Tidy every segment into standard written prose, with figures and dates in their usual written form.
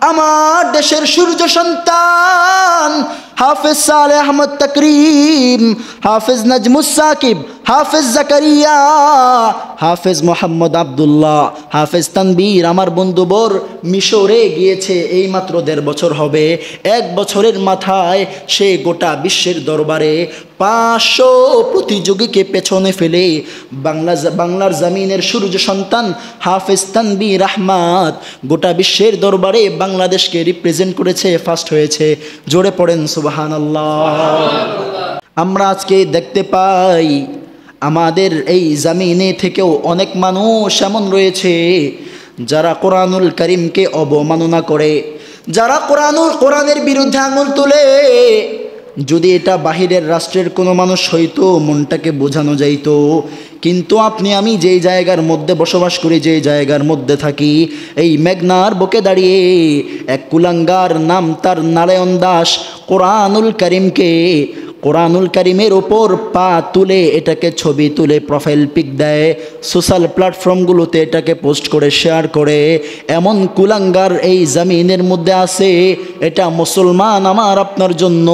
আমার দেশের সূর্য সন্তান হাফেজ সালেহ আহমদ তাকরিম, হাফেজ নাজমুস সাকিব, হাফেজ জাকারিয়া, হাফেজ মোহাম্মদ আব্দুল্লাহ, হাফেজ তানবীর আমার বন্ধুবর মিশরে গিয়েছে এইমাত্র 1.5 বছর হবে। 1 বছরের মাথায় সে গোটা বিশ্বের দরবারে 500 প্রতিযোগীকে পেছনে ফেলে বাংলার জমিনের সূর্য সন্তান হাফেজ তানবীর আহমদ গোটা বিশ্বের দরবারে বাংলাদেশকে রিপ্রেজেন্ট করেছে, ফার্স্ট হয়েছে। জোরে পড়েন সুবহানাল্লাহ। আমরা আজকে দেখতে পাই আমাদের এই জমিনে থেকেও অনেক মানুষ এমন রয়েছে যারা কোরআনুল কারীমকে অবমাননা করে, যারা কোরআনের বিরুদ্ধে আঙুল তোলে। যদি এটা বাহিরের রাষ্ট্রের কোনো মানুষ হইতো মনটাকে বোঝানো যাইতো, কিন্তু আপনি আমি যেই জায়গার মধ্যে বসবাস করি, যেই জায়গার মধ্যে থাকি, এই মেঘনার বুকে দাঁড়িয়ে এক কুলাঙ্গার, নাম তার নারায়ণ দাস, কোরআনুল কারীমের ওপর পা তুলে এটাকে ছবি তুলে প্রোফাইল পিক দেয়, সোশ্যাল প্ল্যাটফর্মগুলোতে এটাকে পোস্ট করে শেয়ার করে। এমন কুলাঙ্গার এই জমিনের মধ্যে আছে। এটা মুসলমান আমার আপনার জন্য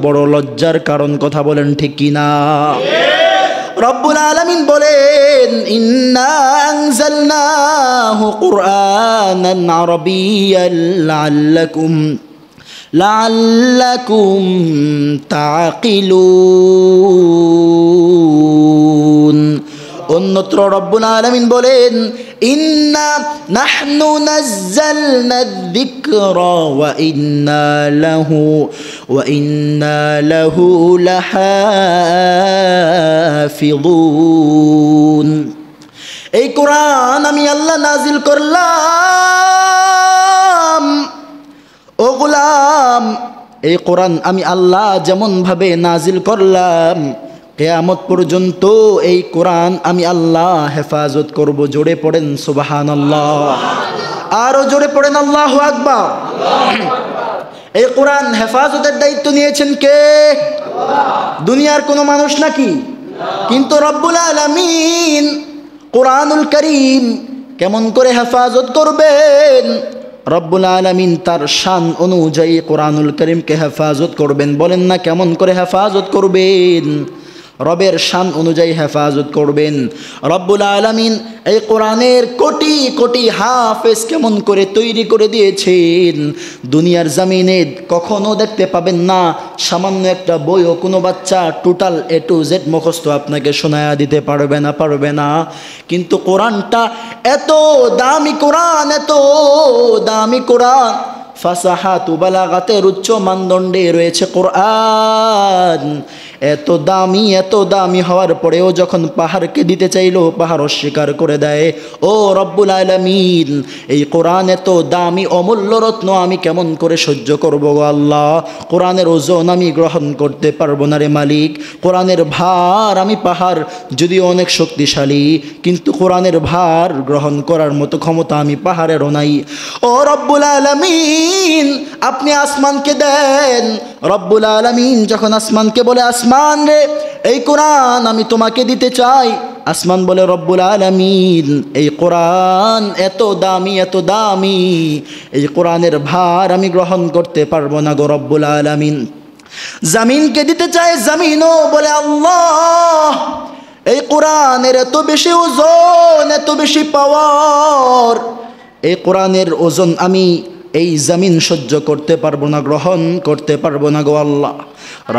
বড় লজ্জার কারণ। কথা বলেন ঠিক কিনা? রব্বুল আলামিন বলেন, ইন্না আনজালনাহু কুরআনান আরাবিয়্যান লাআল্লাকুম তাকিলুন। অন্যত্র রব্বুল আলামিন বলেন, ইন্না নাহনু নাযালনা যিকরা ওয়া ইন্না লাহু লাহাফিযুন। এই কোরআন আমি আল্লাহ নাজিল করলাম। ও গোলাম, এই কোরআন আমি আল্লাহ যেমন ভাবে নাজিল করলাম, কিয়ামত পর্যন্ত এই কোরআন আমি আল্লাহ হেফাজত করব। জোরে পড়েন সুবহানাল্লাহ। আরো জোরে পড়েন আল্লাহু আকবার। এই কোরআন হেফাজতের দায়িত্ব নিয়েছেন কে? দুনিয়ার কোনো মানুষ নাকি? কিন্তু রব্বুল আলামিন কোরআনুল কারীম কেমন করে হেফাজত করবেন? রব্বুল আলামিন তার শান অনুযায়ী কোরআনুল কারীমকে হেফাজত করবেন। বলেন না কেমন করে হেফাজত করবেন? রবের শান অনুযায়ী হেফাজত করবেন। রব্বুল আলামিন এই কোরআনের কোটি কোটি হাফেজ কেমন করে তৈরি করে দিয়েছেন, দুনিয়ার জমিনে কখনো দেখতে পাবেন না। সামান্য একটা বইও কোনো বাচ্চা টোটাল A to Z মুখস্থ আপনাকে শোনায়া দিতে পারবে না। কিন্তু কোরআনটা এত দামি কোরআন, এত দামি কোরআন, ফাসাহাতু বালাগাতের উচ্চ মানদণ্ডে রয়েছে কোরআন। এত দামি হওয়ার পরেও যখন পাহাড়কে দিতে চাইলো, পাহাড় অস্বীকার করে দেয়। ও রব্বুল আলামিন, এই কোরআন এত দামি অমূল্য রত্ন আমি কেমন করে সহ্য করব গো আল্লাহ? কোরআনের ওজন আমি গ্রহণ করতে পারবো না রে মালিক। কোরআনের ভার, আমি পাহাড় যদিও অনেক শক্তিশালী, কিন্তু কোরআনের ভার গ্রহণ করার মতো ক্ষমতা আমি পাহাড়েরও নাই। ও রব্বুল আলামিন, আপনি আসমানকে দেন। রব্বুল আলামিন যখন আসমানকে বলে, আসমান রে, এই কোরআন আমি তোমাকে দিতে চাই, আসমান বলে, রব্বুল আলামিন এই কোরআন এত দামি, এই কোরআনের ভার আমি গ্রহণ করতে পারবো না গো রব্বুল আলামিন। জমিনকে দিতে চায়, জমিনও বলে, আল্লাহ এই কোরআনের এত বেশি ওজন, এত বেশি পাওয়ার, এই কোরআনের ওজন আমি এই জমিন সহ্য করতে পারবো না, গ্রহণ করতে পারবো না গো আল্লাহ।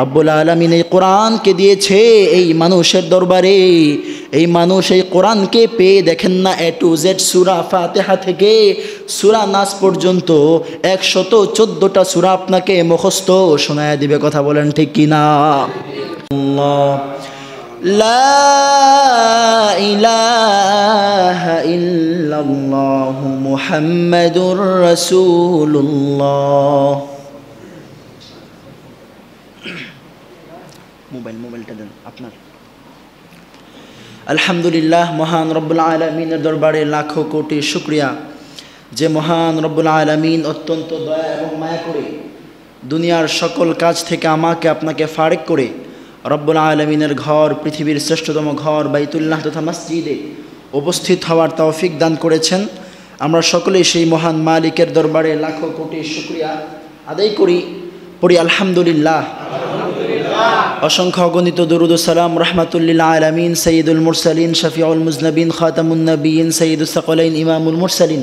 রব্বুল আলামিন এই কোরআনকে দিয়েছে এই মানুষের দরবারে। এই মানুষ এই কোরআনকে পেয়ে দেখেন না, A to Z সূরা ফাতিহা থেকে সূরা নাস পর্যন্ত 114টা সূরা আপনাকে মুখস্থ শোনায়া দিবে। কথা বলেন ঠিক কিনা? আল্লাহ লা ইলাহা ইল্লাল্লাহু মুহাম্মাদুর রাসূলুল্লাহ। মোবাইলটা দেন আপনার। আলহামদুলিল্লাহ, মহান রব্বুল আলামিনের দরবারে লাখো কোটি শুকরিয়া যে মহান রব্বুল আলামিন অত্যন্ত দয়া এবং মায়া করে দুনিয়ার সকল কাজ থেকে আমাকে আপনাকে ফারেক করে রব্বুল আলামিনের ঘর, পৃথিবীর শ্রেষ্ঠতম ঘর বাইতুল্লাহ তথা মসজিদে উপস্থিত হওয়ার তৌফিক দান করেছেন। আমরা সকলেই সেই মহান মালিকের দরবারে লাখো কোটি শুকরিয়া আদায় করি, পড়ি আলহামদুলিল্লাহ। অসংখ্য অগণিত দরুদ ও সালাম রহমাতুল্লিল আলামিন সৈয়দুল মুরসালিন শফিউল মুজনবিন খাতামুন নবিয়িন সৈয়দুস সাকলাইন ইমামুল মুরসালিন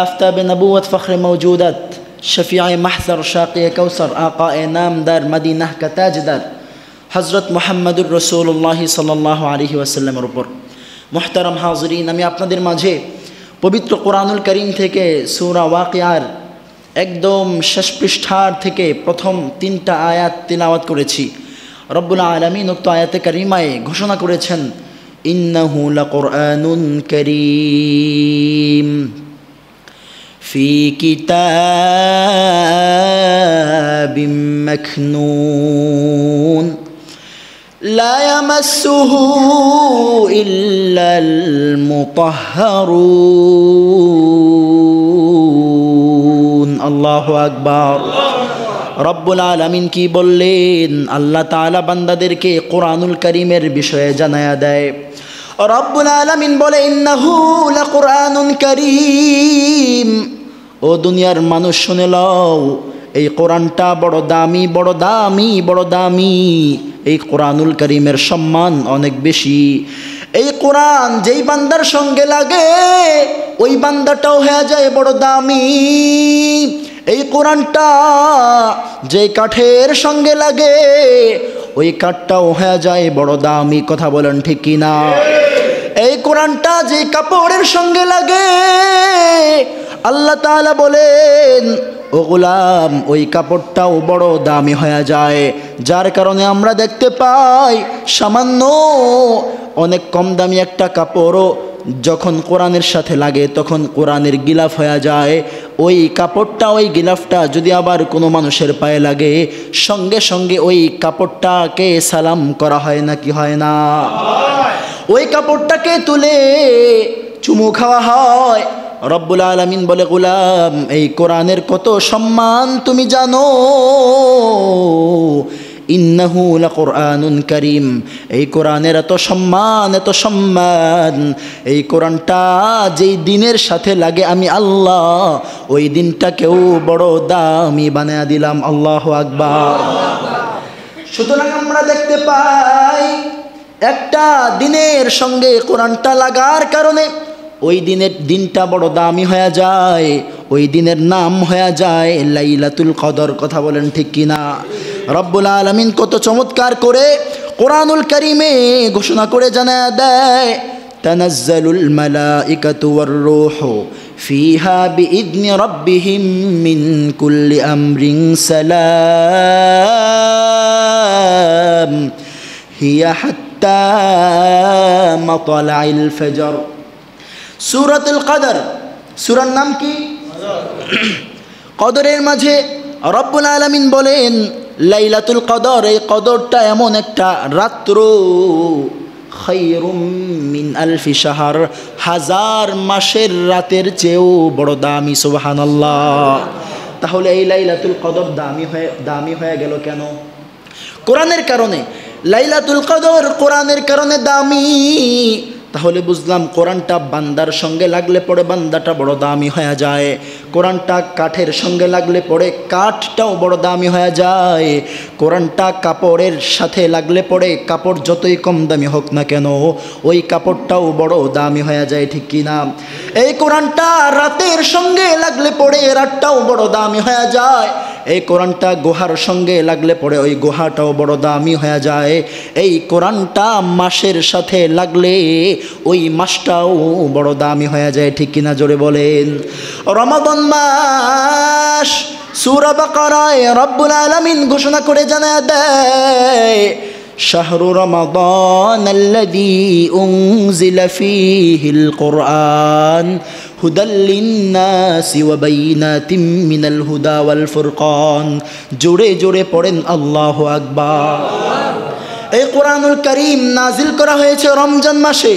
আফতাব নবুয়ত ফখর মওজুদাত শফিআ মাহশর শাকিয়ে কাউসার আকায়ে নামদার মদিনাহ কা তাজদার হযরত মুহাম্মদুর রাসূলুল্লাহ সাল্লাল্লাহু আলাইহি ওয়াসাল্লামের উপর। মুহতারাম হাজিরিন, আমি আপনাদের মাঝে পবিত্র কোরআনুল কারীম থেকে সূরা ওয়াকিয়ার একদম শেষ পৃষ্ঠার থেকে প্রথম 3টা আয়াত তিলাওয়াত করেছি। রব্বুল আলামিন উক্ত আয়াতে কারিমায়ে ঘোষণা করেছেন, ইন্নাহু লাকুরআনুন কারীম ফি কিতাবিম মাকনুন লা ইয়ামাসসুহু ইল্লাল মুতাহহারুন। আল্লাহু আকবার। রব্বুল আলামিন কি বললেন? আল্লাহ তাআলা বান্দাদেরকে কোরআনুল কারীমের বিষয়ে জানায়া দেয়। রব্বুল আলামিন বলে, ইন্নাহু লাকুরআনুন কারীম। ও দুনিয়ার মানুষ শুনে লও, এই কোরআনটা বড় দামি, বড় দামি, বড় দামি। এই কোরআনুল কারীমের সম্মান অনেক বেশি। এই কোরআন যেই বান্দার সঙ্গে লাগে ওই বান্দাটাও হয়ে যায় বড় দামি। এই কোরআনটা যেই কাঠের সঙ্গে লাগে ওই কাঠটাও হয়ে যায় বড় দামি। কথা বলেন ঠিক কিনা? এই কোরআনটা যে কাপড়ের সঙ্গে লাগে আল্লাহ তাআলা বলেন, ও গোলাম, ওই কাপড়টাও বড় দামি হয়ে যায়। যার কারণে আমরা দেখতে পাই সামান্য অনেক কম দামি একটা কাপড়ও যখন কোরআনের সাথে লাগে তখন কোরআনের গিলাফ হয়ে যায়। ওই কাপড়টা, ওই গিলাফটা যদি আবার কোনো মানুষের পায়ে লাগে সঙ্গে সঙ্গে ওই কাপড়টাকে সালাম করা হয় না কি হয় না? ওই কাপড়টাকে তুলে চুমু খাওয়া হয়। রব্বুল আলামিন বলে, গোলাম, এই কোরআনের কত সম্মান তুমি জানো? ইন্নাহু লাকুরআনুন কারীম। এই কোরআনের এত সম্মান, এত সম্মান। এই কোরআনটা যেই দিনের সাথে লাগে আমি আল্লাহ ওই দিনটাকেও বড় দামি বানায়া দিলাম। আল্লাহু আকবার। সুতরাং আমরা দেখতে পাই একটা দিনের সঙ্গে কোরআনটা লাগার কারণে ওই দিনটা বড় দামি হয়ে যায়। ওই দিনের নাম হয়ে যায় লাইলাতুল কদর। কথা বলেন ঠিক কিনা? রব্বুল আলামিন কত চমৎকার করে কোরআনুল কারীমে ঘোষণা করে জানায়া দেয়, তানাজ্জালুল মালাইকাতু ওয়ার রূহু ফিহা বিইذনি রাব্বিহিম মিন কুল্লি আমরিন সালাম হিয়া হাত্তা মাতলাইল ফজর। সূরাতুল কদর, সূরার নাম কি? কদরের মাঝে রব্বুল আলামিন বলেন লাইলাতুল কদর, এই কদরটা এমন একটা রাত্র, খায়রুম মিন আলফি শাহর, হাজার মাসের রাতের চেয়েও বড় দামি। সুবহানাল্লাহ। তাহলে এই লাইলাতুল কদর দামি হয়ে গেল কেন? কোরআনের কারণে। লাইলাতুল কদর কোরআনের কারণে দামি। তাহলে বুঝলাম কোরআনটা বান্দার সঙ্গে লাগলে পরে বান্দাটা বড় দামি হয়ে যায়। কোরআনটা কাঠের সঙ্গে লাগলে পরে কাঠটাও বড় দামি হয়ে যায়। কোরআনটা কাপড়ের সাথে লাগলে পরে কাপড় যতই কম দামি হোক না কেন ওই কাপড়টাও বড় দামি হয়ে যায়। ঠিক কিনা? এই কোরআনটা রাতের সঙ্গে লাগলে পরে রাতটাও বড় দামি হয়ে যায়। এই কোরআনটা গুহার সঙ্গে লাগলে পরে ওই গুহাটাও বড় দামি হয়ে যায়। এই কোরআনটা মাসের সাথে লাগলে ওই মাসটাও বড় দামি হয়ে যায়। ঠিক কিনা? জোরে বলেন। রমাদান মাস, সূরা বাকারায় রব্বুল আলামিন ঘোষণা করে জানায়া দেয়, শাহরু রমাদানাল্লাযী উনজিলা ফীহিল কুরআন হুদাল লিন্নাসি ওয়া বাইনাতিম মিনাল হুদা ওয়াল ফুরকান। জোরে জোরে পড়েন আল্লাহু আকবার। এই কোরআনুল কারীম নাজিল করা হয়েছে রমজান মাসে,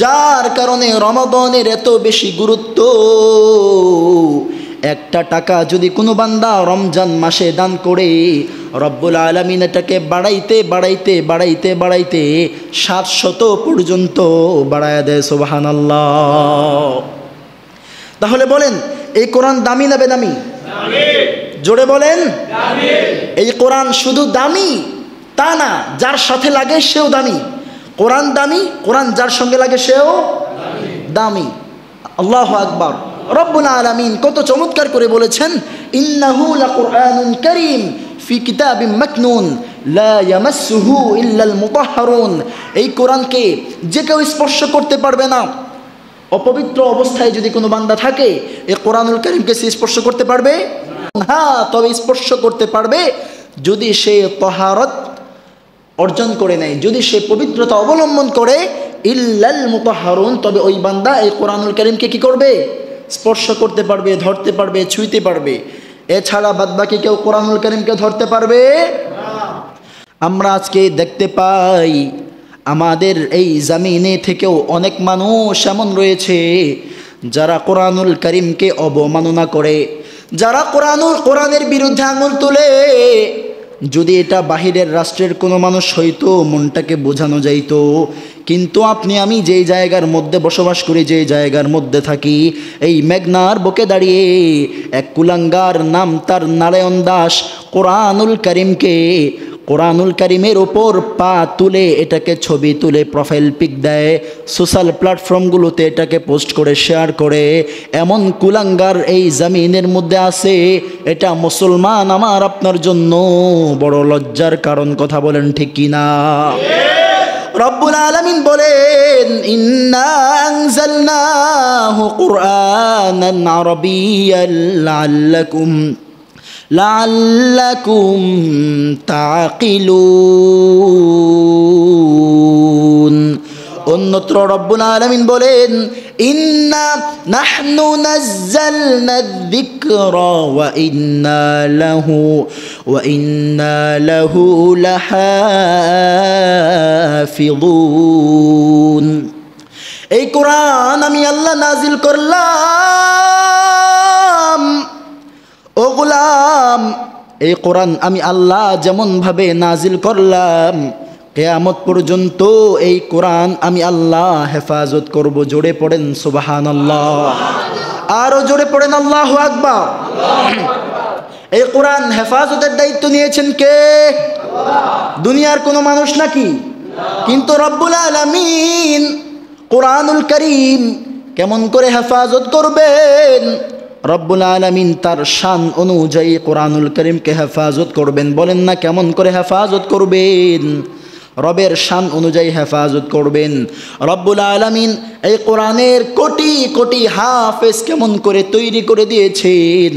যার কারণে রমাদানের এত বেশি গুরুত্ব। একটা টাকা যদি কোনো বান্দা রমজান মাসে দান করে রব্বুল আলামিন এটাকে বাড়াইতে বাড়াইতে বাড়াইতে বাড়াইতে 700 পর্যন্ত বাড়ায়া দেয়। সুবহানাল্লাহ। তাহলে বলেন এই কোরআন দামি না বেদামি? জোরে বলেন। এই কোরআন শুধু দামি তা না, যার সাথে লাগে সেও দামি। কোরআন দামি, কোরআন যার সঙ্গে লাগে সেও দামি। আল্লাহু আকবার। রব্বুল আলামিন কত চমৎকার করে বলেছেন, ইন্নাহু লাকুরআনুন কারীম ফি কিতাবিম মাকনুন লা ইয়ামাসসুহু ইল্লাল মুতাহহারুন। এই কোরআনকে যে কেউ স্পর্শ করতে পারবে না। অপবিত্র অবস্থায় যদি কোনো বান্দা থাকে, এই কোরআনুল কারীমকে সে স্পর্শ করতে পারবে? হ্যাঁ, তবে স্পর্শ করতে পারবে যদি সে তাহারত অর্জন করে নেয়, যদি সে পবিত্রতা অবলম্বন করে। ইল্লাল মুতাহহারুন, তবে ওই বান্দা এই কোরআনুল কারীমকে কি করবে? স্পর্শ করতে পারবে, ধরতে পারবে, ছুঁইতে পারবে। এছাড়া বাদবাকি কেউ কোরআনুল কারীমকে ধরতে পারবে না। আমরা আজকে দেখতে পাই আমাদের এই জমিনে থেকেও অনেক মানুষ এমন রয়েছে যারা কোরআনুল কারীমকে অবমাননা করে, যারা কোরআনের বিরুদ্ধে আঙুল তোলে। যদি এটা বাহিরের রাষ্ট্রের কোনো মানুষ হইতো মনটাকে বোঝানো যাইতো, কিন্তু আপনি আমি যেই জায়গার মধ্যে বসবাস করি, যেই জায়গার মধ্যে থাকি, এই মেঘনার বুকে দাঁড়িয়ে এক কুলাঙ্গার, নাম তার নারায়ণ দাস, কোরআনুল কারীমের ওপর পা তুলে এটাকে ছবি তুলে প্রোফাইল পিক দেয়, সোশ্যাল প্ল্যাটফর্মগুলোতে এটাকে পোস্ট করে শেয়ার করে। এমন কুলাঙ্গার এই জমিনের মধ্যে আছে। এটা মুসলমান আমার আপনার জন্য বড় লজ্জার কারণ। কথা বলেন ঠিক কিনা? রব্বুল আলামিন বলেন, ইন্না আনজালনাহু কুরআনান আরাবিয়্যান লাআল্লাকুম তাকিলুন। অন্যত্র রব্বুল আলামিন বলেন, ইন্না নাহনু নাযালনা যিকরা ওয়া ইন্না লাহু লাহাফিযুন। এই কোরআন আমি আল্লাহ নাজিল করলাম। ও গোলাম, এই কোরআন আমি আল্লাহ যেমন ভাবে নাজিল করলাম, কিয়ামত পর্যন্ত এই কোরআন আমি আল্লাহ হেফাজত করব। জোরে পড়েন সুবহানাল্লাহ। আরো জোরে পড়েন আল্লাহু আকবার। এই কোরআন হেফাজতের দায়িত্ব নিয়েছেন কে? দুনিয়ার কোনো মানুষ নাকি? কিন্তু রব্বুল আলামিন কোরআনুল কারীম কেমন করে হেফাজত করবেন? রব্বুল আলামিন তার শান অনুযায়ী কোরআনুল কারীমকে হেফাজত করবেন। বলেন না কেমন করে হেফাজত করবেন? রবের শান অনুযায়ী হেফাজত করবেন। রব্বুল আলামিন এই কোরআনের কোটি কোটি হাফেজ কেমন করে তৈরি করে দিয়েছেন,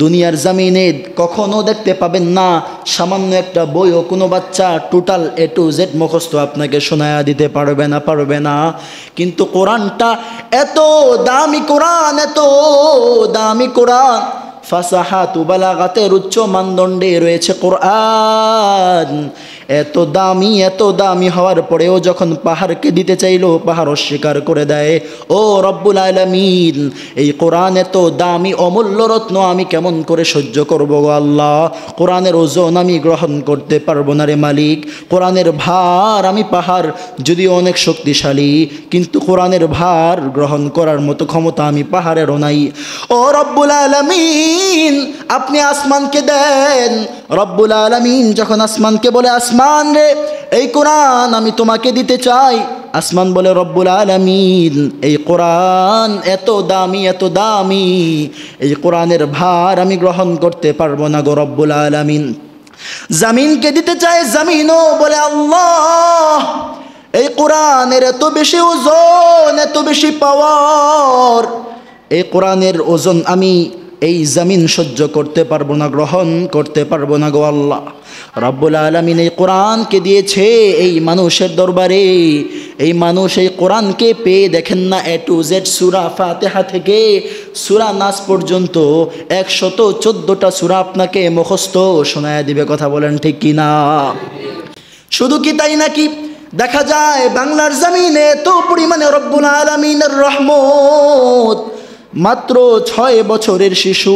দুনিয়ার জমিনে কখনো দেখতে পাবেন না। সামান্য একটা বইও কোনো বাচ্চা টোটাল A to Z মুখস্থ আপনাকে শোনায়া দিতে পারবে না। কিন্তু কোরআনটা এত দামি কোরআন, এত দামি কোরআন, ফাসাহাত ও বালাগাতের উচ্চ মানদণ্ডে রয়েছে কোরআন। এত দামি হওয়ার পরেও যখন পাহাড়কে দিতে চাইলো, পাহাড় অস্বীকার করে দেয়। ও রব্বুল আলামিন, এই কোরআন এত দামি অমূল্য রত্ন আমি কেমন করে সহ্য করব গো আল্লাহ? কোরআনের ওজন আমি গ্রহণ করতে পারবো না রে মালিক। কোরআনের ভার, আমি পাহাড় যদিও অনেক শক্তিশালী, কিন্তু কোরআনের ভার গ্রহণ করার মতো ক্ষমতা আমি পাহাড়েরও নাই। ও রব্বুল আলামিন, আপনি আসমানকে দেন। রব্বুল আলামিন যখন আসমানকে বলে, আসমান রে, এই কোরআন আমি তোমাকে দিতে চাই, আসমান বলে, রব্বুল আলামিন এই কোরআন এত দামি, এত দামি, এই কোরআনের ভার আমি গ্রহণ করতে পারবো না গো রব্বুল আলামিন। জমিনকে দিতে চায়, জমিনও বলে, আল্লাহ এই কোরআনের এত বেশি ওজন, এত বেশি পাওয়ার, এই কোরআনের ওজন আমি এই জমিন সহ্য করতে পারবো না, গ্রহণ করতে পারবো না গো আল্লাহ। রব্বুল আলামিন এই কোরআনকে দিয়েছে এই মানুষের দরবারে। এই মানুষ এই কোরআনকে পেয়ে দেখেন না, A to Z সূরা ফাতিহা থেকে সূরা নাস পর্যন্ত 114টা সূরা আপনাকে মুখস্থ শোনায়া দিবে। কথা বলেন ঠিক কিনা? শুধু কি তাই নাকি? দেখা যায় বাংলার জমিনে এত পরিমাণে রব্বুল আলামিনের রহমত, মাত্র 6 বছরের শিশু,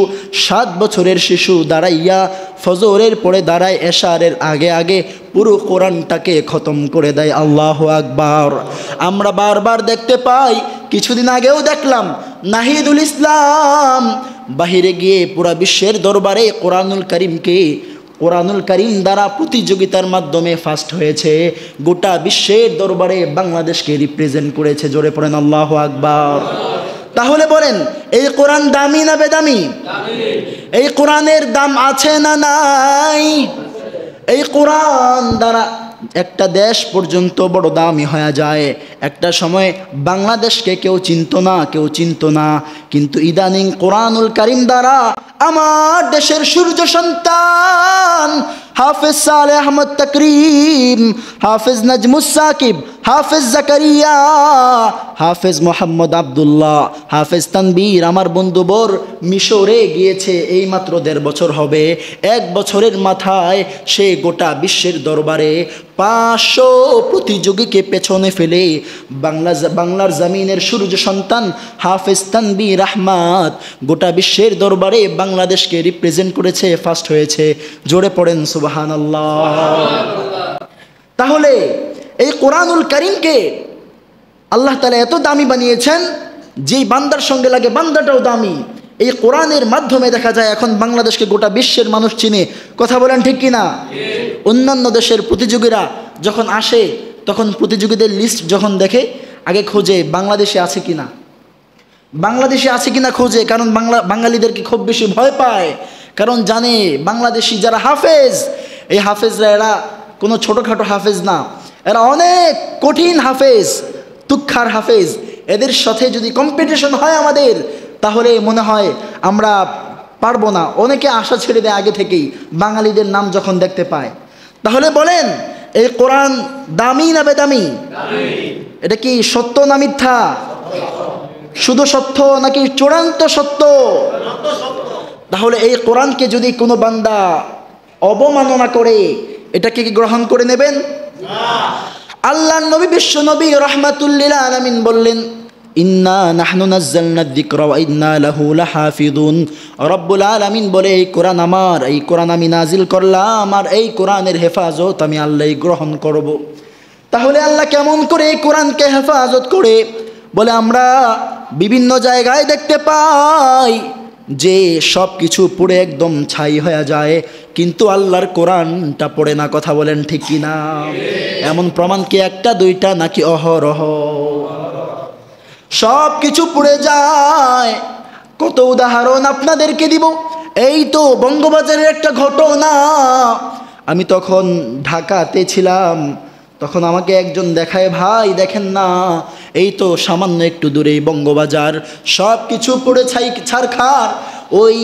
7 বছরের শিশু দাঁড়াইয়া ফজরের পরে দাঁড়ায়, এশারের আগে আগে পুরো কোরআনটাকে খতম করে দেয়। আল্লাহু আকবার। আমরা বারবার দেখতে পাই কিছুদিন আগেও দেখলাম নাহিদুল ইসলাম বাহিরে গিয়ে পুরা বিশ্বের দরবারে কোরআনুল কারীম দ্বারা প্রতিযোগিতার মাধ্যমে ফার্স্ট হয়েছে, গোটা বিশ্বের দরবারে বাংলাদেশকে রিপ্রেজেন্ট করেছে। জোরে পড়েন আল্লাহু আকবার। তাহলে বলেন এই কোরআন দামি না বেদামি? এই কোরআনের দাম আছে না নাই? এই কোরআন দ্বারা একটা দেশ পর্যন্ত বড় দামি হয়ে যায়। একটা সময় বাংলাদেশকে কেউ চিনতো না, কিন্তু ইদানিং কোরআনুল কারীম দ্বারা আমার দেশের সূর্য সন্তান হাফেজ সালেহ আহমদ তাকরিম, হাফেজ নাজমুস সাকিব, হাফেজ জাকারিয়া, হাফেজ মোহাম্মদ আব্দুল্লাহ, হাফেজ তানবীর, আমার বন্ধুবর মিশরে গিয়েছে এই মাত্র 1.5 বছর হবে। 1 বছরের মাথায় সে গোটা বিশ্বের দরবারে 500 প্রতিযোগীকে পেছনে ফেলে বাংলার জমিনের সূর্য সন্তান হাফেজ তানবীর আহমদ গোটা বিশ্বের দরবারে বাংলাদেশকে রিপ্রেজেন্ট করেছে, ফার্স্ট হয়েছে। জোরে পড়েন সুবহানাল্লাহ। তাহলে এই কোরআনুল কারীমকে আল্লাহ তাআলা এত দামি বানিয়েছেন, যেই বান্দার সঙ্গে লাগে বান্দাটাও দামি। এই কোরআনের মাধ্যমে দেখা যায় এখন বাংলাদেশকে গোটা বিশ্বের মানুষ চিনে। কথা বলেন ঠিক কিনা? অন্যান্য দেশের প্রতিযোগীরা যখন আসে তখন প্রতিযোগীদের লিস্ট যখন দেখে আগে খোঁজে বাংলাদেশে আছে কিনা খোঁজে, কারণ বাঙালিদেরকে খুব বেশি ভয় পায়, কারণ জানে বাংলাদেশি যারা হাফেজ, এই হাফেজরা এরা কোনো ছোটোখাটো হাফেজ না, এরা অনেক কঠিন হাফেজ, তুক্ষার হাফেজ। এদের সাথে যদি কম্পিটিশন হয় আমাদের, তাহলে মনে হয় আমরা পারবো না। অনেকে আশা ছেড়ে দেয় আগে থেকেই বাঙালিদের নাম যখন দেখতে পায়। তাহলে বলেন এই কোরআন দামি না বেদামি? এটা কি সত্য না মিথ্যা? শুধু সত্য নাকি চূড়ান্ত সত্য? তাহলে এই কোরআনকে যদি কোনো বান্দা অবমাননা করে, এটাকে কি গ্রহণ করে নেবেন? আল্লাহর নবী বিশ্ব নবী রাহমাতুল লিল আলামিন বললেন, ইন্না নাহনু নাযালনা যিকরা ওয়া ইন্না লাহু লাহাফিযুন। রব্বুল আলামিন বলে এই কোরআন আমার, এই কোরআন আমি নাজিল করলাম, আর এই কোরআনের হেফাজত আমি আল্লাহই গ্রহণ করব। তাহলে আল্লাহ কেমন করে এই কোরআনকে হেফাজত করে? বলে আমরা বিভিন্ন জায়গায় দেখতে পাই যে সব কিছু পুড়ে একদম ছাই হয়ে যায়, কিন্তু আল্লাহর কোরআনটা পড়ে না। কথা বলেন ঠিক কিনা? এমন প্রমাণ কি একটা দুইটা নাকি অহরহ? সব কিছু পুড়ে যায়। কত উদাহরণ আপনাদেরকে দিব। এই তো বঙ্গবাজারের একটা ঘটনা। আমি তখন ঢাকাতে ছিলাম, তখন আমাকে একজন দেখায়, ভাই দেখেন না, এই তো সামান্য একটু দূরেই বঙ্গবাজার, সব কিছু পুড়ে ছারখার। ওই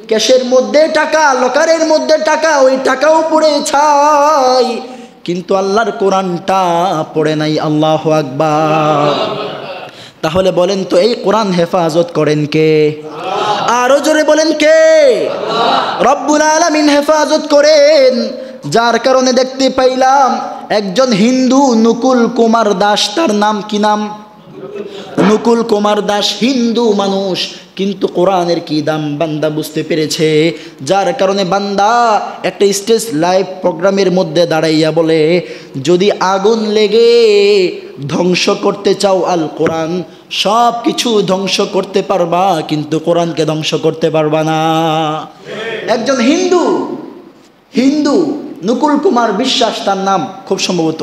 ক্যাশের মধ্যে টাকা, লকারের মধ্যে টাকা, ওই টাকাও পুড়ে ছাই, কিন্তু আল্লাহর কোরআনটা পড়ে নাই। আল্লাহু আকবার। তাহলে বলেন তো এই কোরআন হেফাজত করেন কে? আরো জোরে বলেন কে? রব্বুল আলামিন হেফাজত করেন। যার কারণে দেখতে পাইলাম একজন হিন্দু নকুল কুমার দাস, তার নাম কি নাম? নকুল কুমার দাস, হিন্দু মানুষ, কিন্তু কোরআনের কি দাম বান্দা বুঝতে পেরেছে। যার কারণে বান্দা একটা স্টেজ লাইভ প্রোগ্রামের মধ্যে দাঁড়াইয়া বলে, যদি আগুন লেগে ধ্বংস করতে চাও আল কোরআন, সব কিছু ধ্বংস করতে পারবা, কিন্তু কোরআনকে ধ্বংস করতে পারবা না। একজন হিন্দু নকুল কুমার বিশ্বাস তার নাম খুব সম্ভবত।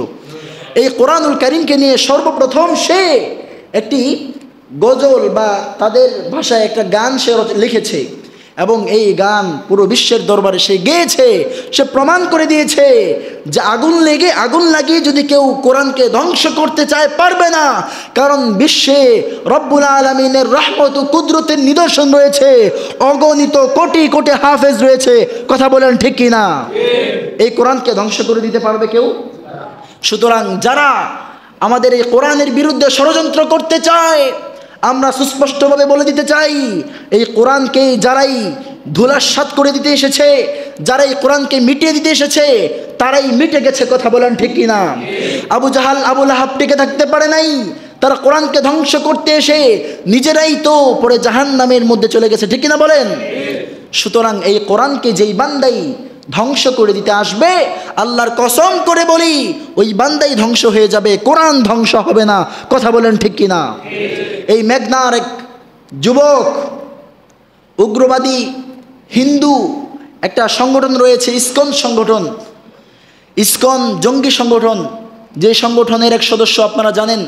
এই কোরআনুল কারীমকে নিয়ে সর্বপ্রথম সে একটি গজল বা তাদের ভাষায় একটা গান সে লিখেছে, এবং এই গান পুরো বিশ্বের দরবারে সে গেয়েছে। সে প্রমাণ করে দিয়েছে যে আগুন লাগিয়ে যদি কেউ কোরআনকে ধ্বংস করতে চায় পারবে না, কারণ বিশ্বে রব্বুল আলামিনের রহমত ও কুদরতের নিদর্শন রয়েছে, অগণিত কোটি কোটি হাফেজ রয়েছে। কথা বলেন ঠিক কিনা? এই কোরআনকে ধ্বংস করে দিতে পারবে কেউ? সুতরাং যারা আমাদের এই কোরআনের বিরুদ্ধে ষড়যন্ত্র করতে চায়, আমরা সুস্পষ্টভাবে বলে দিতে চাই, এই কোরআনকে যারাই ধুলাসাৎ করে দিতে এসেছে, যারা এই কোরআনকে মিটিয়ে দিতে এসেছে, তারাই মিটে গেছে। কথা বলেন ঠিক কিনা? আবু জাহাল, আবু লাহাব টিকে থাকতে পারে নাই, তারা কোরআনকে ধ্বংস করতে এসে নিজেরাই তো পরে জাহান্নামের মধ্যে চলে গেছে। ঠিক কিনা বলেন? সুতরাং এই কোরআনকে যেই বান্দাই ধ্বংস করে দিতে আসবে, আল্লাহর কসম করে বলি ওই বান্দাই ধ্বংস হয়ে যাবে, কোরআন ধ্বংস হবে না। কথা বলেন ঠিক কিনা? এই মেঘনার এক যুবক, উগ্রবাদী হিন্দু একটা সংগঠন রয়েছে, ইসকন সংগঠন। ইসকন জঙ্গি সংগঠন, যে সংগঠনের এক সদস্য আপনারা জানেন,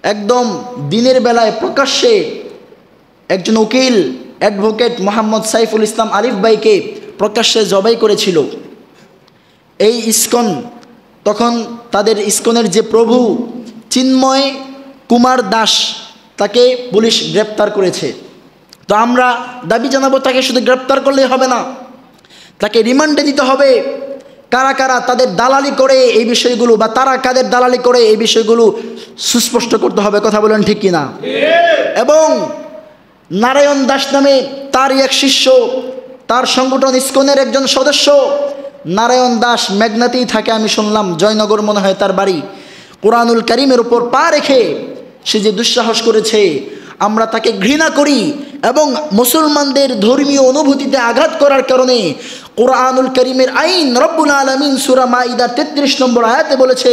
একদম দিনের বেলায় প্রকাশ্যে একজন উকিল অ্যাডভোকেট মোহাম্মদ সাইফুল ইসলাম আরিফ ভাইকে প্রকাশ্যে জবাই করেছিল। এই ইসকন তখন তাদের ইসকনের যে প্রভু চিন্ময় কুমার দাস, তাকে পুলিশ গ্রেপ্তার করেছে। তো আমরা দাবি জানাবো, তাকে শুধু গ্রেপ্তার করলেই হবে না, তাকে রিমান্ডে দিতে হবে। কারা কারা তাদের দালালি করে এই বিষয়গুলো, বা তারা কাদের দালালি করে এই বিষয়গুলো সুস্পষ্ট করতে হবে। কথা বলেন ঠিক কিনা? এবং নারায়ণ দাস নামে তারই এক শিষ্য, তার সংগঠন ইসকনের একজন সদস্য। নারায়ণ দাস মেঘনাতেই থাকে, আমি শুনলাম জয়নগর মনে হয় তার বাড়ি। কোরআনুল কারীমের উপর পা রেখে সে যে দুঃসাহস করেছে, আমরা তাকে ঘৃণা করি। এবং মুসলমানদের ধর্মীয় অনুভূতিতে আঘাত করার কারণে কোরআনুল কারীমের আইন রব্বুল আলামিন সূরা মাইদার 33 নম্বর আয়াতে বলেছে,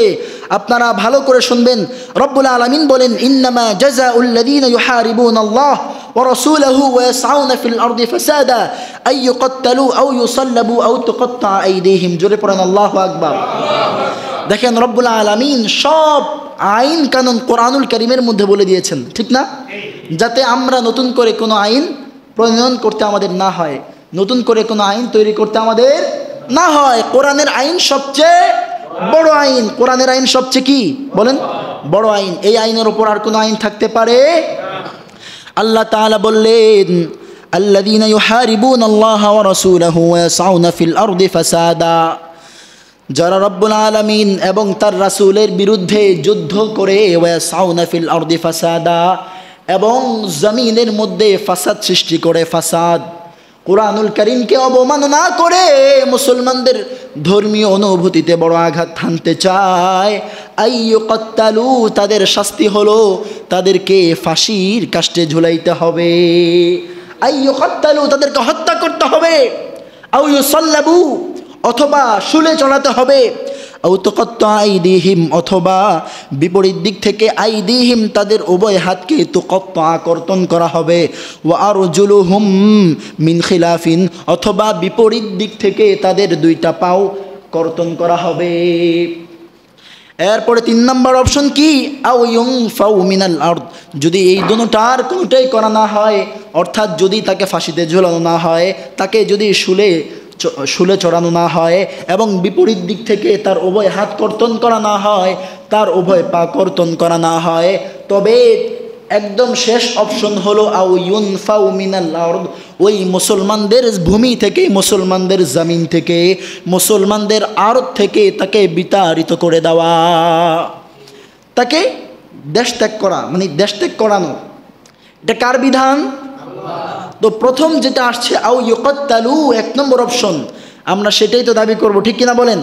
আপনারা ভালো করে শুনবেন। রব্বুল আলামিন বলেন, ইন্নামা জাযাউল লাযীনা ইউহারিবুনাল্লাহ ওয়া রাসূলাহু ওয়া ইয়াসআউনা ফিল আরদি ফাসাদা আই ইউকাত্তালু আও ইউসাল্লাবু আও তুকাত্তা আইদিহিম। জোরে পড়েন আল্লাহু আকবার। দেখেন, রব্বুল আলামিন সব আইন কানুন কোরআনুল কারীমের মধ্যে বলে দিয়েছেন, ঠিক না? যাতে আমরা নতুন করে কোনো আইন প্রণয়ন করতে আমাদের না হয়, নতুন করে কোনো আইন তৈরি করতে আমাদের না হয়। কোরআনের আইন সবচেয়ে বড় আইন। কোরআনের আইন সবচেয়ে কি বলেন? বড় আইন। এই আইনের উপর আর কোনো আইন থাকতে পারে? আল্লাহ তাআলা বললেন, আল্লাযীনা ইউহারিবুনাল্লাহা ওয়া রাসূলাহু ওয়া ইয়াসআউনা ফিল আরদি ফাসাদা, যারা রব্বুল আলামিন এবং তার রাসূলের বিরুদ্ধে যুদ্ধ করে, ওয়া ইয়াসআউনা ফিল আরদি ফাসাদা, এবং জমিনের মধ্যে ফাসাদ সৃষ্টি করে। ফাসাদ, কোরআনুল কারীমকে অবমাননা করে মুসলমানদের ধর্মীয় অনুভূতিতে বড় আঘাত হানতে চায়। আইয়ুকাত্তালু, তাদের শাস্তি হলো তাদেরকে ফাঁসির কাস্টে ঝুলাইতে হবে। আইয়ুকাত্তালু, তাদেরকে হত্যা করতে হবে। আও ইউসাল্লাবু, অথবা শুলে চড়াতে হবে। আও তুকাত্তা আইদিহিম, অথবা বিপরীত দিক থেকে আইদিহিম, তাদের উভয় হাতকে তুকাত্তা, কর্তন করা হবে। ওয়া আরজুলুহুম মিন খিলাফিন, অথবা বিপরীত দিক থেকে তাদের দুইটা পাও কর্তন করা হবে। এরপরে 3 নম্বর অপশন কি? আও ইউনফাউ মিনাল আরদ, যদি এই দুটোটার কোনোটাই করা না হয়, অর্থাৎ যদি তাকে ফাঁসিতে ঝুলানো না হয়, তাকে যদি শুলে চড়ানো না হয়, এবং বিপরীত দিক থেকে তার উভয় হাত কর্তন করা না হয়, তার উভয় পা কর্তন করা না হয়, তবে একদম শেষ অপশন হলো আও ইউনফাউ মিনাল আরদ, ওই মুসলমানদের ভূমি থেকে, মুসলমানদের জমিন থেকে, মুসলমানদের আরদ থেকে তাকে বিতাড়িত করে দেওয়া, তাকে দেশ ত্যাগ করা, মানে দেশ ত্যাগ করানো। এটা কার বিধান? তো প্রথম যেটা আসছে আও ইউকাত্তালু, 1 নম্বর অপশন, আমরা সেটাই তো দাবি করব, ঠিক কিনা বলেন?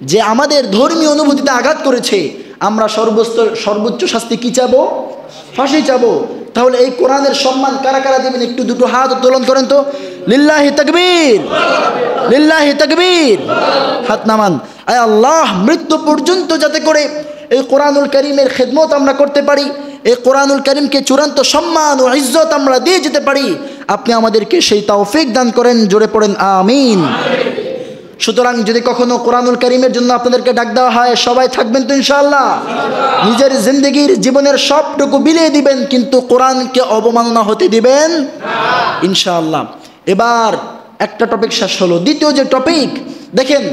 যে আমাদের ধর্মীয় অনুভূতিতে আঘাত করেছে, আমরা সর্বোচ্চ শাস্তি কি চাবো? ফাঁসি চাবো। তাহলে এই কোরআনের সম্মান কারা কারা দিবেন? একটু দুটো হাত উত্তোলন করেন তো। লিল্লাহি তাকবীর, লিল্লাহি তাকবীর, হাত নামান। আয় আল্লাহ, মৃত্যু পর্যন্ত যাতে করে এই কোরআনুল কারীমের খেদমত আমরা করতে পারি, এই কোরআনুল কারীমকে চূড়ান্ত সম্মান ও ইজ্জত আমরা দিয়ে যেতে পারি, আপনি আমাদেরকে সেই তৌফিক দান করেন। জোরে পড়েন আমিন। সুতরাং যদি কখনো কোরআনুল কারীমের জন্য আপনাদেরকে ডাক দেওয়া হয়, সবাই থাকবেন তো ইনশাআল্লাহ? নিজের জিন্দগির জীবনের সবটুকু বিলিয়ে দিবেন, কিন্তু কোরআনকে অবমাননা হতে দিবেন না ইনশাআল্লাহ। এবার একটা টপিক শেষ হলো। দ্বিতীয় যে টপিক, দেখেন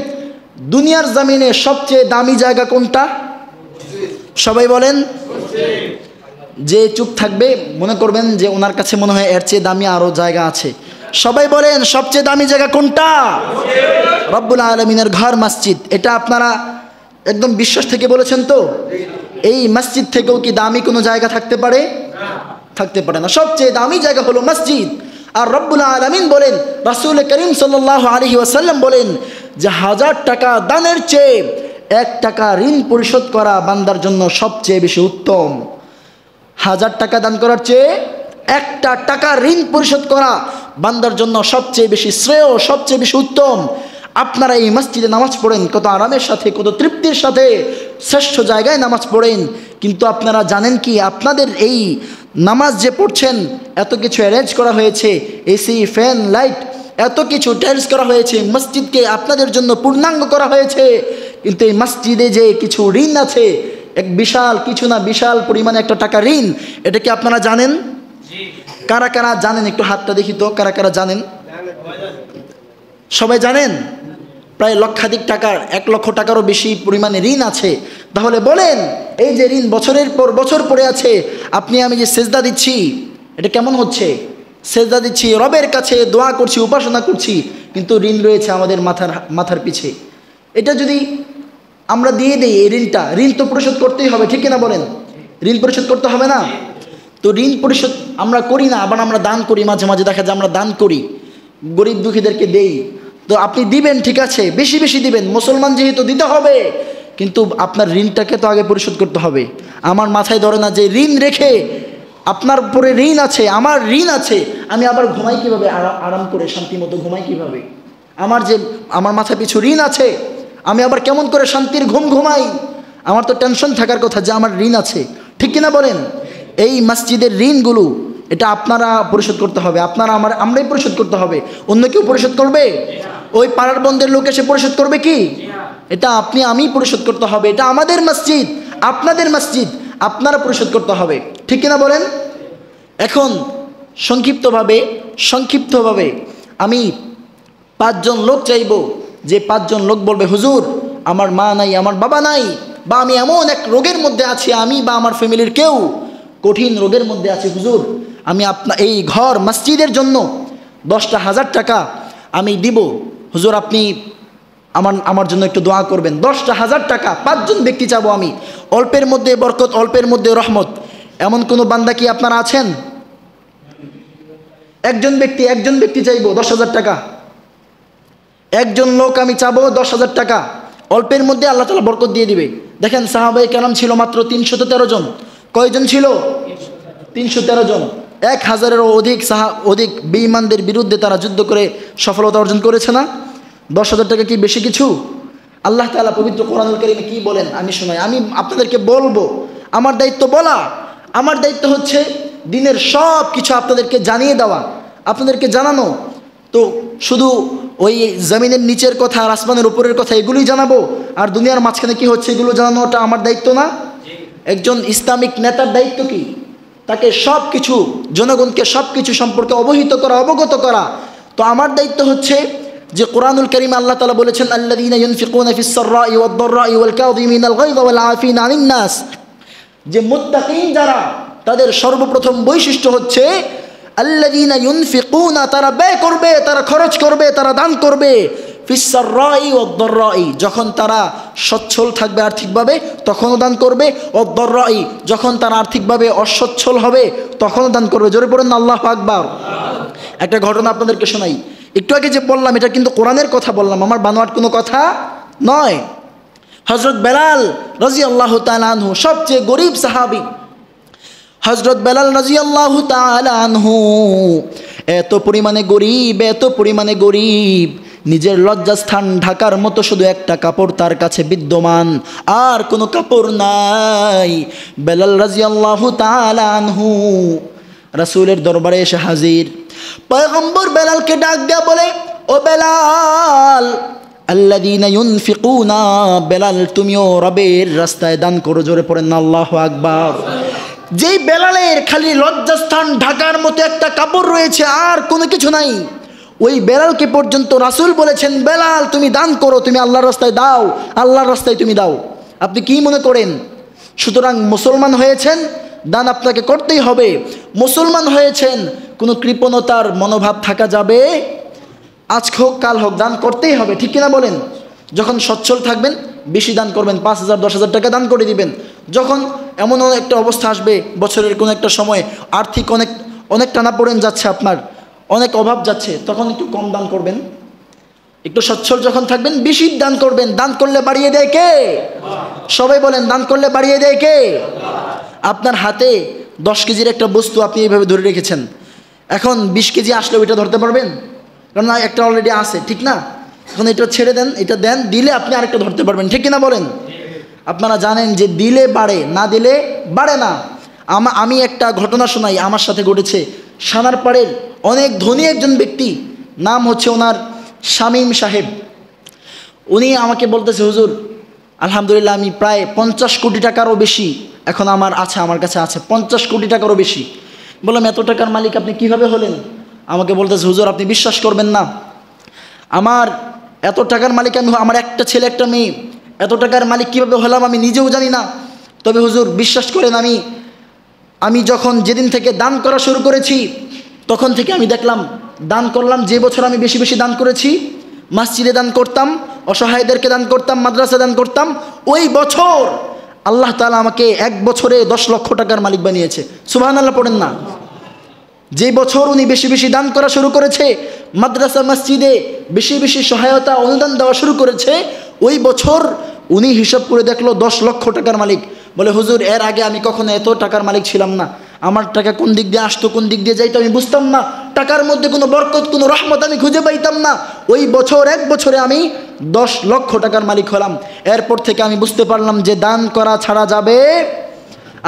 দুনিয়ার জমিনে সবচেয়ে দামি জায়গা কোনটা? সবাই বলেন। যে চুপ থাকবে মনে করবেন যে ওনার কাছে মনে হয় এর চেয়ে দামি আরো জায়গা আছে। সবাই বলেন, সবচেয়ে দামি জায়গা কোনটা? রব্বুল আলামিনের ঘর মসজিদ। এটা আপনারা একদম বিশ্বাস থেকে বলেছেন তো? এই মসজিদ থেকেও কি দামি কোনো জায়গা থাকতে পারে? থাকতে পারে না। সবচেয়ে দামি জায়গা হলো মসজিদ। আর রব্বুল আলামিন বলেন, রাসূল করিম সাল্লাল্লাহু আলাইহি ওয়াসাল্লাম বলেন যে 1000 টাকা দানের চেয়ে 1 টাকা ঋণ পরিশোধ করা বান্দার জন্য সবচেয়ে বেশি উত্তম। 1000 টাকা দান করার চেয়ে 1টা টাকা ঋণ পরিশোধ করা বান্দার জন্য সবচেয়ে বেশি শ্রেয়, সবচেয়ে বেশি উত্তম। আপনারা এই মসজিদে নামাজ পড়েন, কত আরামের সাথে, কত তৃপ্তির সাথে, শ্রেষ্ঠ জায়গায় নামাজ পড়েন, কিন্তু আপনারা জানেন কি আপনাদের এই নামাজ যে পড়ছেন এত কিছু অ্যারেঞ্জ করা হয়েছে, এসি, ফ্যান, লাইট, এত কিছু টাইলস করা হয়েছে, মসজিদকে আপনাদের জন্য পূর্ণাঙ্গ করা হয়েছে, কিন্তু এই মসজিদে যে কিছু ঋণ আছে, এক বিশাল কিছু না বিশাল পরিমাণে একটা টাকা ঋণ, এটা কি আপনারা জানেন? কারা কারা জানেন? একটু হাতটা দেখি তো, কারা কারা জানেন? সবাই জানেন? প্রায় লক্ষাধিক টাকার, 1 লক্ষ টাকারও বেশি পরিমাণে ঋণ আছে। তাহলে বলেন, এই যে ঋণ বছরের পর বছর পড়ে আছে, আপনি আমি যে সেজদা দিচ্ছি, এটা কেমন হচ্ছে? সেজদা দিচ্ছি, রবের কাছে দোয়া করছি, উপাসনা করছি, কিন্তু ঋণ রয়েছে আমাদের মাথার পিছে। এটা যদি আমরা দিয়ে দিই এই ঋণটা, ঋণ তো পরিশোধ করতেই হবে, ঠিক কিনা বলেন? ঋণ পরিশোধ করতে হবে না? তো ঋণ পরিশোধ আমরা করি না, আবার আমরা দান করি, মাঝে মাঝে দেখা যায় আমরা দান করি, গরিব দুঃখীদেরকে দেই। তো আপনি দিবেন, ঠিক আছে, বেশি বেশি দিবেন, মুসলমান যেহেতু দিতে হবে, কিন্তু আপনার ঋণটাকে তো আগে পরিশোধ করতে হবে। আমার মাথায় ধরে না যে ঋণ রেখে, আপনার উপরে ঋণ আছে, আমার ঋণ আছে, আমি আবার ঘুমাই কিভাবে, আরাম করে শান্তি মতো ঘুমাই কিভাবে? আমার মাথা পিছু ঋণ আছে, আমি আবার কেমন করে শান্তির ঘুম ঘুমাই? আমার তো টেনশন থাকার কথা যে আমার ঋণ আছে, ঠিক কিনা বলেন? এই মসজিদের ঋণগুলো এটা আপনারা পরিশোধ করতে হবে, আমরাই পরিশোধ করতে হবে। অন্য কেউ পরিশোধ করবে? ওই পাড়ার বন্ধের লোক এসে পরিশোধ করবে কি? এটা আমি পরিশোধ করতে হবে। এটা আমাদের মসজিদ, আপনাদের মসজিদ, আপনারা পরিশোধ করতে হবে, ঠিক কিনা বলেন? এখন সংক্ষিপ্তভাবে আমি 5 জন লোক চাইব, যে 5 জন লোক বলবে, হুজুর আমার মা নাই, আমার বাবা নাই, বা আমি এমন এক রোগের মধ্যে আছি, আমি বা আমার ফ্যামিলির কেউ কঠিন রোগের মধ্যে আছে, হুজুর আমি এই ঘর মসজিদের জন্য 10টা হাজার টাকা আমি দিব, হুজুর আপনি আমার জন্য একটু দোয়া করবেন। 10টা হাজার টাকা 5 জন ব্যক্তি চাবো আমি, অল্পের মধ্যে বরকত, অল্পের মধ্যে রহমত। এমন কোনো বান্দা কি আপনারা আছেন? একজন ব্যক্তি চাইবো 10,000 টাকা, একজন লোক আমি চাবো 10,000 টাকা, অল্পের মধ্যে আল্লাহ তাআলা বরকত দিয়ে দিবে। দেখেন সাহাবায়ে কেরাম ছিল মাত্র 313 জন। কয়জন ছিল? 313 জন। 1000-এরও অধিক বেঈমানদের বিরুদ্ধে তারা যুদ্ধ করে সফলতা অর্জন করেছে না? 10,000 টাকা কি বেশি কিছু? আল্লাহ তাআলা পবিত্র কোরআনুল কারীমে কি বলেন আমি শোনাই, আমি আপনাদেরকে বলবো। আমার দায়িত্ব বলা, আমার দায়িত্ব হচ্ছে দিনের সব কিছু আপনাদেরকে জানিয়ে দেওয়া, আপনাদেরকে জানানো। তো শুধু ওই জমিনের নিচের কথা আর আসমানের উপরের কথা এগুলোই জানাবো, আর দুনিয়ার মাঝখানে কি হচ্ছে এগুলো জানানোটা আমার দায়িত্ব না? একজন ইসলামিক নেতার দায়িত্ব কি? তাকে সব কিছু, জনগণকে সব কিছু সম্পর্কে অবগত করা। তো আমার দায়িত্ব হচ্ছে যে কোরআনুল কারীমে আল্লাহ তাআলা বলেছেন, আল্লাযীনা ইউনফিকুনা ফিস সাররাই ওয়াদ দাররাই ওয়াল কাযিমিনাল গায়যা ওয়াল আফিনা আনিন নাস, যে মুত্তাকিন যারা, তাদের সর্বপ্রথম বৈশিষ্ট্য হচ্ছে আল্লাযীনা ইউনফিকুনা, তারা ব্যয় করবে, তারা খরচ করবে, তারা দান করবে, ফিস সাররাই ওয়াদ দাররাই, যখন তারা সচ্ছল থাকবে আর্থিকভাবে তখনও দান করবে, ওয়াদ দাররাই, যখন তারা আর্থিকভাবে অসচ্ছল হবে তখনও দান করবে। জোরে পড়েন না আল্লাহু আকবার। একটা ঘটনা আপনাদেরকে শোনাই। একটু আগে যে বললাম এটা কিন্তু কোরআনের কথা বললাম, আমার বানোয়াট কোনো কথা নয়। হযরত বেলাল রাদিয়াল্লাহু তাআলা আনহু, সবচেয়ে গরিব সাহাবী হযরত বেলাল রাদিয়াল্লাহু তাআলা আনহু, এত পরিমাণে গরিব, নিজের লজ্জাস্থান ঢাকার মতো শুধু একটা কাপড় তার কাছে বিদ্যমান, আর কোনো কাপড় নাই। বেলাল রাদিয়াল্লাহু তাআলা আনহু রাসূলের দরবারে এসে হাজির। পয়গম্বর বেলালকে ডাক দেয়া বলে, ও বেলাল, আল্লাযীনা ইউনফিকুনা, বেলাল তুমিও রবের রাস্তায় দান করো। জোরে পড়েন না আল্লাহু আকবার। যেই বেলালের খালি লজ্জাস্থান ঢাকার মতো একটা কাপড় রয়েছে, আর কোনো কিছু নাই, ওই বেলালকে পর্যন্ত রাসূল বলেছেন, বেলাল তুমি দান করো, তুমি আল্লাহর রাস্তায় দাও, আল্লাহর রাস্তায় তুমি দাও। আপনি কি মনে করেন? সুতরাং মুসলমান হয়েছেন, দান আপনাকে করতেই হবে। মুসলমান হয়েছেন, কোনো কৃপণতার মনোভাব থাকা যাবে? আজ হোক কাল হোক দান করতেই হবে, ঠিক কিনা বলেন? যখন সচ্ছল থাকবেন বেশি দান করবেন, 5,000 10,000 টাকা দান করে দিবেন। যখন এমন একটা অবস্থা আসবে, বছরের কোনো একটা সময় আর্থিক অনেক টানাপোড়েন যাচ্ছে, আপনার অনেক অভাব যাচ্ছে, তখন একটু কম দান করবেন। একটু সচ্ছল যখন থাকবেন বেশি দান করবেন। দান করলে বাড়িয়ে দেয় কে? সবাই বলেন, দান করলে বাড়িয়ে দেয় কে? আপনার হাতে 10 কেজির একটা বস্তু আপনি এইভাবে ধরে রেখেছেন, এখন 20 কেজি আসলে ওইটা ধরতে পারবেন? কারণ একটা অলরেডি আছে, ঠিক না? এখন এটা ছেড়ে দেন, এটা দেন, দিলে আপনি আরেকটা ধরতে পারবেন, ঠিক কিনা বলেন? আপনারা জানেন যে দিলে বাড়ে, না দিলে বাড়ে না। আমি একটা ঘটনা শোনাই, আমার সাথে ঘটেছে। সানারপাড়ের অনেক ধনী একজন ব্যক্তি, নাম হচ্ছে ওনার শামীম সাহেব। উনি আমাকে বলতেছে, হুজুর আলহামদুলিল্লাহ আমি প্রায় 50 কোটি টাকারও বেশি এখন আমার কাছে আছে 50 কোটি টাকারও বেশি। বললাম এত টাকার মালিক আপনি কিভাবে হলেন? আমাকে বলতেছে, হুজুর আপনি বিশ্বাস করবেন না, আমার এত টাকার মালিক আমি, আমার একটা ছেলে একটা মেয়ে, এত টাকার মালিক কিভাবে হলাম আমি নিজেও জানি না। তবে হুজুর বিশ্বাস করেন, আমি যখন যেদিন থেকে দান করা শুরু করেছি তখন থেকে আমি দেখলাম দান করলাম, যে বছর আমি বেশি বেশি দান করেছি, মসজিদে দান করতাম, অসহায়দেরকে দান করতাম, মাদ্রাসা দান করতাম, ওই বছর আল্লাহ তাআলা আমাকে 1 বছরে 10 লক্ষ টাকার মালিক বানিয়েছে। সুবহানাল্লাহ পড়েন না। যে বছর উনি বেশি বেশি দান করা শুরু করেছে, মাদ্রাসা মসজিদে বেশি বেশি সহায়তা অনুদান দেওয়া শুরু করেছে, ওই বছর উনি হিসাব করে দেখলো 10 লক্ষ টাকার মালিক। বলে হুজুর এর আগে আমি কখনো এত টাকার মালিক ছিলাম না, আমার টাকা কোন দিক দিয়ে আসতো কোন দিক দিয়ে যাইতো আমি বুঝতাম না, টাকার মধ্যে কোনো বরকত কোনো রহমত আমি খুঁজে পাইতাম না। ওই বছর 1 বছরে আমি 10 লক্ষ টাকার মালিক হলাম। এরপর থেকে আমি বুঝতে পারলাম যে দান করা ছাড়া যাবে।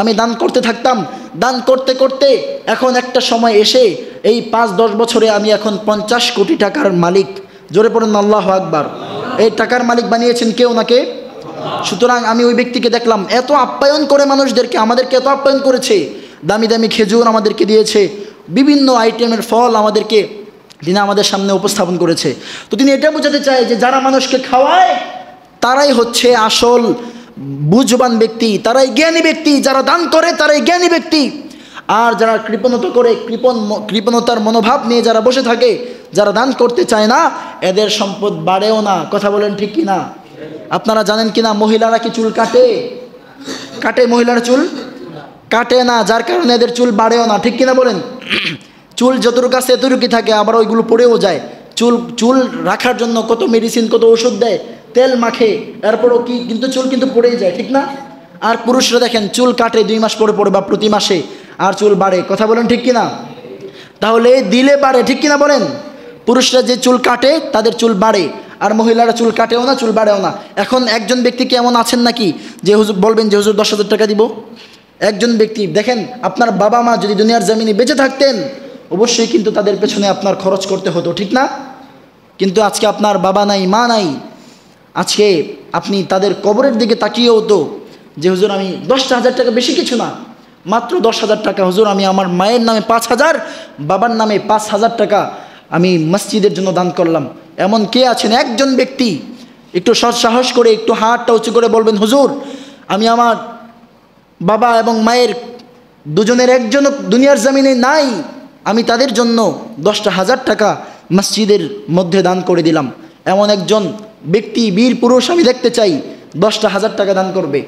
আমি দান করতে থাকতাম, দান করতে করতে এখন একটা সময় এসে এই 5-10 বছরে আমি এখন 50 কোটি টাকার মালিক। জোরে পড়েন আল্লাহু আকবার। এই টাকার মালিক বানিয়েছেন কে? ওনাকে। সুতরাং আমি ওই ব্যক্তিকে দেখলাম এত আপ্যায়ন করে মানুষদেরকে, আমাদেরকে এত আপ্যায়ন করেছে, দামি দামি খেজুর আমাদেরকে দিয়েছে, বিভিন্ন আইটেমের ফল আমাদেরকে তিনি আমাদের সামনে উপস্থাপন করেছে। তো তিনি এটা বোঝাতে চায় যে যারা মানুষকে খাওয়ায় তারাই হচ্ছে আসল বুঝবান ব্যক্তি, তারাই জ্ঞানী ব্যক্তি, যারা দান করে তারাই জ্ঞানী ব্যক্তি। আর যারা কৃপণতা করে, কৃপণতার মনোভাব নিয়ে যারা বসে থাকে, যারা দান করতে চায় না, এদের সম্পদ বাড়েও না। কথা বলেন ঠিক কিনা? আপনারা জানেন কিনা মহিলারা কি চুল কাটে? মহিলারা চুল কাটে না, যার কারণে এদের চুল বাড়েও না। ঠিক কিনা বলেন? চুল যতটুকু আছে এতটুকুই থাকে, আবার ওইগুলো পড়েও যায়। চুল রাখার জন্য কত মেডিসিন, কত ওষুধ দেয়, তেল মাখে, এরপরও কি কিন্তু চুল কিন্তু পড়েই যায়। ঠিক না? আর পুরুষরা দেখেন চুল কাটে 2 মাস পরে পরে বা প্রতি মাসে, আর চুল বাড়ে। কথা বলেন ঠিক কিনা? তাহলে দিলে বাড়ে, ঠিক কিনা বলেন? পুরুষরা যে চুল কাটে তাদের চুল বাড়ে, আর মহিলারা চুল কাটেও না, চুল বাড়েও না। এখন একজন ব্যক্তি কি এমন আছেন নাকি যে হুজুর বলবেন যে হুজুর 10,000 টাকা দিব? একজন ব্যক্তি দেখেন, আপনার বাবা মা যদি দুনিয়ার জমিনে বেঁচে থাকতেন অবশ্যই কিন্তু তাদের পেছনে আপনার খরচ করতে হতো, ঠিক না? কিন্তু আজকে আপনার বাবা নাই, মা নাই, আজকে আপনি তাদের কবরের দিকে তাকিয়েও তো যে হুজুর আমি 10,000 টাকা, বেশি কিছু না, মাত্র 10,000 টাকা হুজুর আমি আমার মায়ের নামে 5,000, বাবার নামে 5,000 টাকা আমি মসজিদের জন্য দান করলাম। এমন কে আছেন? একজন ব্যক্তি একটু সৎসাহস করে একটু হাতটা উঁচু করে বলবেন হুজুর আমি আমার বাবা এবং মায়ের দুজনের একজন দুনিয়ার জমিনে নাই, আমি তাদের জন্য 10,000 টাকা মসজিদের মধ্যে দান করে দিলাম। এমন একজন ব্যক্তি, বীর পুরুষ আমি দেখতে চাই 10,000 টাকা দান করবে।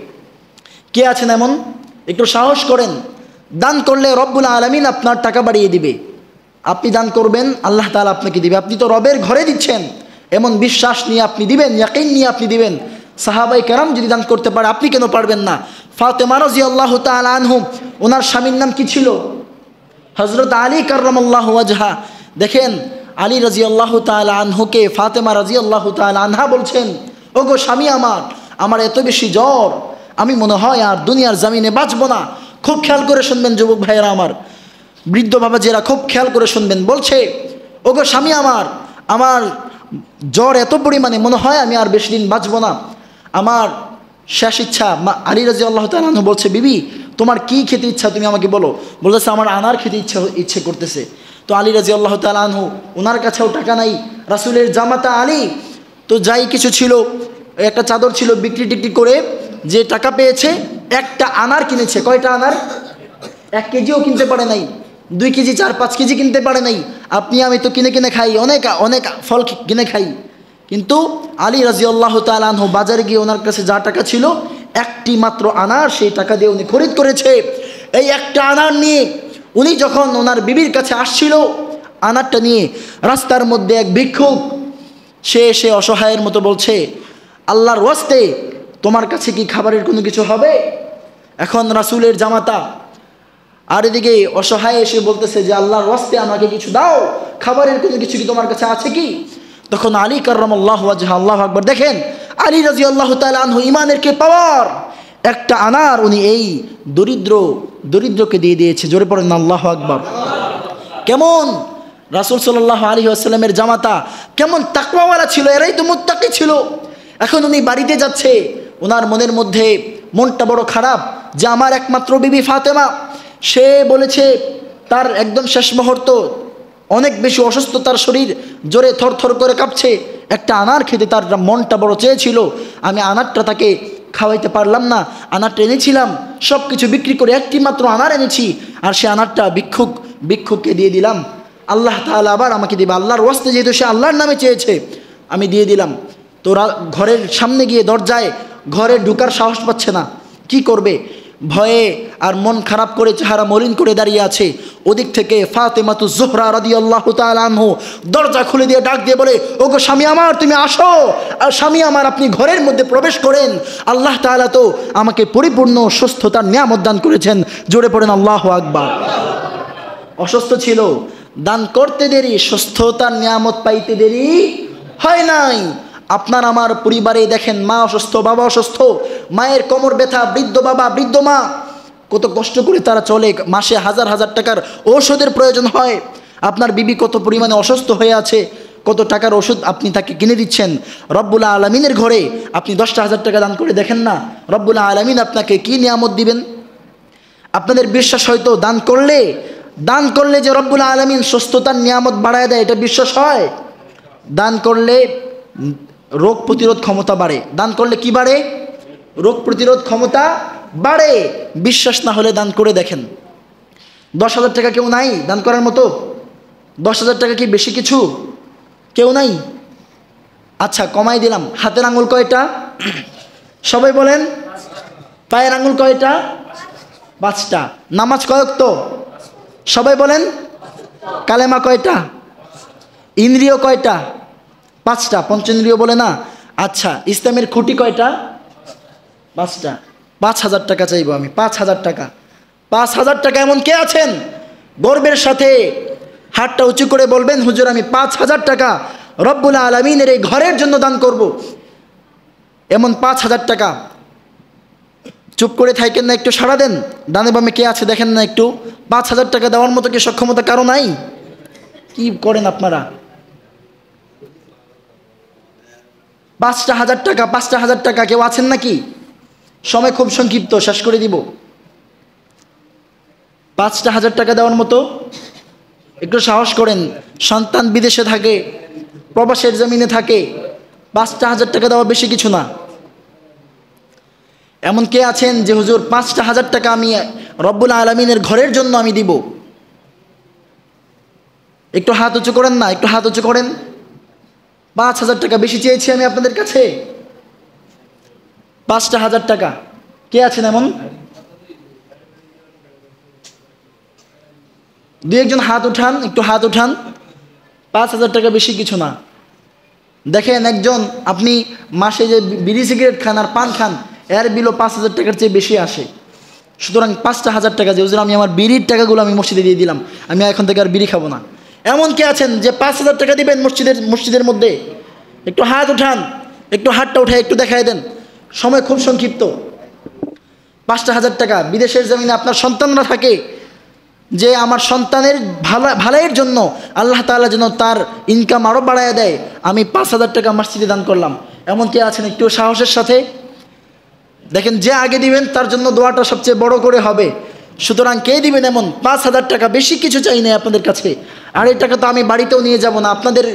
কে আছেন এমন? একটু সাহস করেন। দান করলে রব্বুল আলামিন আপনার টাকা বাড়িয়ে দিবে। আপনি দান করবেন, আল্লাহ তাআলা আপনাকে দিবে। আপনি তো রবের ঘরে দিচ্ছেন, এমন বিশ্বাস নিয়ে আপনি দিবেন, ইয়াকিন নিয়ে আপনি দিবেন। সাহাবায়ে কেরাম যদি দান করতে পারে আপনি কেন পারবেন না? ফাতেমা রাদিয়াল্লাহু তাআলা আনহু, ওনার স্বামীর নাম কি ছিল? হযরত আলী কাররামাল্লাহু ওয়াজহা। দেখেন আলী রাদিয়াল্লাহু তাআলা আনহুকে ফাতেমা রাদিয়াল্লাহু তাআলা আনহা বলছেন, ওগো স্বামী আমার এত বেশি জ্বর, আমি মনে হয় আর দুনিয়ার জমিনে বাঁচবো না। খুব খেয়াল করে শুনবেন যুবক ভাইয়েরা, বৃদ্ধ বাবাজিরা খুব খেয়াল করে শুনবেন। বলছে, ওগো স্বামী আমার জ্বর এত পরিমাণে, মনে হয় আমি আর বেশি দিন বাঁচবো না, আমার শেষ ইচ্ছা। আলী রাদিয়াল্লাহু তাআলা আনহু বলছে, বিবি তোমার কি খেতে ইচ্ছা তুমি আমাকে বলো। বলতেছে আমার আনার খেতে ইচ্ছে করতেছে। তো আলী রাদিয়াল্লাহু তাআলা আনহু, ওনার কাছেও টাকা নাই, রাসূলের জামাতা আলী তো যাই কিছু ছিল, একটা চাদর ছিল, বিক্রি টিক্রি করে যে টাকা পেয়েছে একটা আনার কিনেছে। কয়টা আনার? 1 কেজিও কিনতে পারে নাই, 2 কেজি 4-5 কেজি কিনতে পারে নাই। আপনি আমি তো কিনে কিনে খাই, অনেক ফল কিনে খাই, কিন্তু আলী রাদিয়াল্লাহু তাআলা আনহু বাজারে গিয়ে ওনার কাছে যা টাকা ছিল একটি মাত্র আনার, সেই টাকা দিয়ে উনি খরিদ করেছে। এই একটা আনার নিয়ে উনি যখন ওনার বিবির কাছে আসছিল, আনারটা নিয়ে রাস্তার মধ্যে এক ভিক্ষুক সে এসে অসহায়ের মতো বলছে, আল্লাহর ওয়াস্তে তোমার কাছে কি খাবারের কোনো কিছু হবে? এখন রাসূলের জামাতা আর এদিকে অসহায় এসে বলতেছে যে আল্লাহর ওয়াস্তে আমাকে কিছু দাও, খাবারের কোনো কিছু কি তোমার কাছে আছে কি? তখন আলী কাররামাল্লাহু ওয়াজহা, আল্লাহু আকবার, দেখেন আলী রাদিয়াল্লাহু তাআলা আনহু ইমানের কে পাওয়ার। একটা আনার উনি এই দরিদ্র দরিদ্রকে দিয়ে দিয়েছে। জোরে পড়েন আল্লাহু আকবার। কেমন রাসূল সাল্লাল্লাহু আলাইহি ওয়াসাল্লামের জামাতা কেমন তাকওয়াওয়ালা ছিল, এরাই তো মুত্তাকি ছিল। এখন উনি বাড়িতে যাচ্ছে, ওনার মনের মধ্যে মনটা বড় খারাপ যে আমার একমাত্র বিবি ফাতেমা, সে বলেছে তার একদম শেষ মুহূর্ত, অনেক বেশি অসুস্থ, তার শরীর জোরে থরথর করে কাঁপছে, একটা আনার খেতে তার মনটা বড় চেয়েছিল। আমি আনারটা তাকে খাওয়াইতে পারলাম না, আনারটা এনেছিলাম, সব কিছু বিক্রি করে একটি মাত্র আনার এনেছি, আর সে আনারটা ভিক্ষুককে দিয়ে দিলাম। আল্লাহ তাআলা আবার আমাকে দিবে, আল্লাহর ওয়াস্তে যেহেতু সে আল্লাহর নামে চেয়েছে আমি দিয়ে দিলাম। তো ঘরের সামনে গিয়ে দরজায় ঘরে ঢুকার সাহস পাচ্ছে না, কি করবে, ভয়ে আর মন খারাপ করে চেহারা মলিন করে দাঁড়িয়ে আছে। ওদিক থেকে ফাতেমাতুজ জোহরা রাদিয়াল্লাহু তাআলা আনহু দরজা খুলে দিয়ে ডাক দিয়ে বলে, ওগো স্বামী আমার, তুমি আসো। আর স্বামী আমার, আপনি ঘরের মধ্যে প্রবেশ করেন, আল্লাহ তাআলা তো আমাকে পরিপূর্ণ সুস্থতার নিয়ামত দান করেছেন। জোরে পড়েন আল্লাহু আকবার। অসুস্থ ছিল, দান করতে দেরি, সুস্থতার নিয়ামত পাইতে দেরি হয় নাই। আপনার আমার পরিবারে দেখেন, মা অসুস্থ, বাবা অসুস্থ, মায়ের কোমর ব্যথা, বৃদ্ধ বাবা বৃদ্ধ মা কত কষ্ট করে তারা চলে, মাসে হাজার হাজার টাকার ঔষধের প্রয়োজন হয়। আপনার বিবি কত পরিমাণে অসুস্থ হয়ে আছে, কত টাকার ওষুধ আপনি তাকে কিনে দিচ্ছেন। রব্বুল আলামিনের ঘরে আপনি 10,000 টাকা দান করে দেখেন না, রব্বুল আলামিন আপনাকে কি নিয়ামত দিবেন। আপনাদের বিশ্বাস হয়তো দান করলে যে রব্বুল আলামিন সুস্থতার নিয়ামত বাড়ায় দেয়, এটা বিশ্বাস হয়? দান করলে রোগ প্রতিরোধ ক্ষমতা বাড়ে। দান করলে কি বাড়ে? রোগ প্রতিরোধ ক্ষমতা বাড়ে। বিশ্বাস না হলে দান করে দেখেন। 10,000 টাকা কেউ নাই দান করার মতো? 10,000 টাকা কি বেশি কিছু? কেউ নাই? আচ্ছা, কমাই দিলাম। হাতের আঙুল কয়টা? সবাই বলেন। পায়ের আঙুল কয়টা? 5টা। নামাজ কয়ক তো? সবাই বলেন। কালেমা কয়টা? ইন্দ্রিয় কয়টা? 5টা। পঞ্চেন্দ্রিয় বলে না? আচ্ছা, ইসলামের খুঁটি কয়টা? 5টা। 5,000 টাকা চাইবো আমি। 5,000 টাকা। 5,000 টাকা। এমন কে আছেন গর্বের সাথে হাতটা উঁচু করে বলবেন, হুজুর আমি 5,000 টাকা রব্বুল আলামিনের এই ঘরের জন্য দান করব? এমন 5,000 টাকা। চুপ করে থাকেন না, একটু সাড়া দেন। ডানে বামে কে আছে দেখেন না একটু। 5,000 টাকা দেওয়ার মতো কি সক্ষমতা কারো নাই? কি করেন আপনারা? 5,000 টাকা। 5,000 টাকা কেউ আছেন নাকি? সময় খুব সংক্ষিপ্ত, শেষ করে দিব। 5,000 টাকা দেওয়ার মতো একটু সাহস করেন। সন্তান বিদেশে থাকে, প্রবাসের জমিনে থাকে, 5,000 টাকা দেওয়া বেশি কিছু না। এমন কে আছেন যে হুজুর 5,000 টাকা আমি রব্বুল আলামিনের ঘরের জন্য আমি দিব? একটু হাত উঁচু করেন না, একটু হাত উঁচু করেন। 5,000 টাকা বেশি চেয়েছি আমি আপনাদের কাছে। 5,000 টাকা কে আছেন এমন? 2-1 জন হাত উঠান, একটু হাত উঠান। 5,000 টাকা বেশি কিছু না। দেখেন, একজন আপনি মাসে যে বিড়ি সিগারেট খান আর পান খান, এর বিলও 5,000 টাকার চেয়ে বেশি আসে। সুতরাং 5,000 টাকা যে হুজুর আমি আমার বিড়ির টাকাগুলো আমি মসজিদে দিয়ে দিলাম, আমি এখন থেকে আর বিড়ি খাবো না, এমন কে আছেন যে 5,000 টাকা দিবেন মসজিদের মধ্যে? একটু হাত উঠান, একটু হাতটা উঠে একটু দেখাই দেন। সময় খুব সংক্ষিপ্ত। 5,000 টাকা। বিদেশের জমিনে আপনার সন্তানরা থাকে, যে আমার সন্তানের ভালাইয়ের জন্য আল্লাহ তাআলা যেন তার ইনকাম আরও বাড়ায় দেয়, আমি 5,000 টাকা মসজিদে দান করলাম। এমন কে আছেন? একটু সাহসের সাথে দেখেন। যে আগে দিবেন তার জন্য দোয়াটা সবচেয়ে বড় করে হবে। সুতরাং কে দিবেন এমন? 5,000 টাকা। বেশি কিছু চাই না আপনাদের কাছে। আর এই টাকা তো আমি বাড়িতেও নিয়ে যাব না, আপনাদের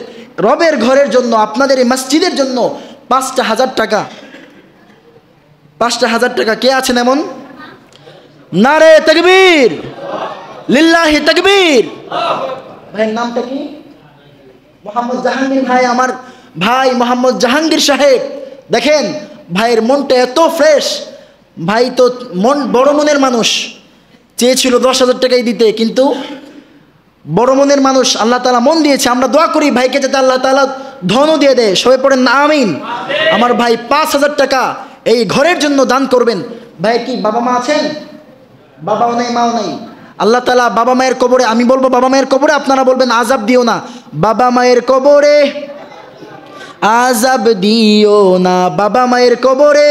রবের ঘরের জন্য, আপনাদের এই মসজিদের জন্য 5,000 টাকা। 5,000 টাকা কে আছেন এমন? নারে তাকবীর, লিল্লাহি তাকবীর। ভাইয়ের নামটা কি? মোহাম্মদ জাহাঙ্গীর ভাই, আমার ভাই মোহাম্মদ জাহাঙ্গীর সাহেব। দেখেন ভাইয়ের মনটা এত ফ্রেশ। ভাই তো বড় মনের মানুষ, চেয়েছিল 10,000 টাকাই দিতে, কিন্তু বড় মনের মানুষ, আল্লাহ তাআলা মন দিয়েছে। আমরা দোয়া করি ভাইকে যাতে আল্লাহ তাআলা ধনও দিয়ে দেয়। সবাই পড়েন না আমিন। আমার ভাই 5,000 টাকা এই ঘরের জন্য দান করবেন। ভাই কি বাবা মা আছেন? বাবাও নেই, মাও নেই। আল্লাহ তাআলা বাবা মায়ের কবরে, আমি বলবো বাবা মায়ের কবরে, আপনারা বলবেন আযাব দিও না। বাবা মায়ের কবরে আযাব দিও না, বাবা মায়ের কবরে,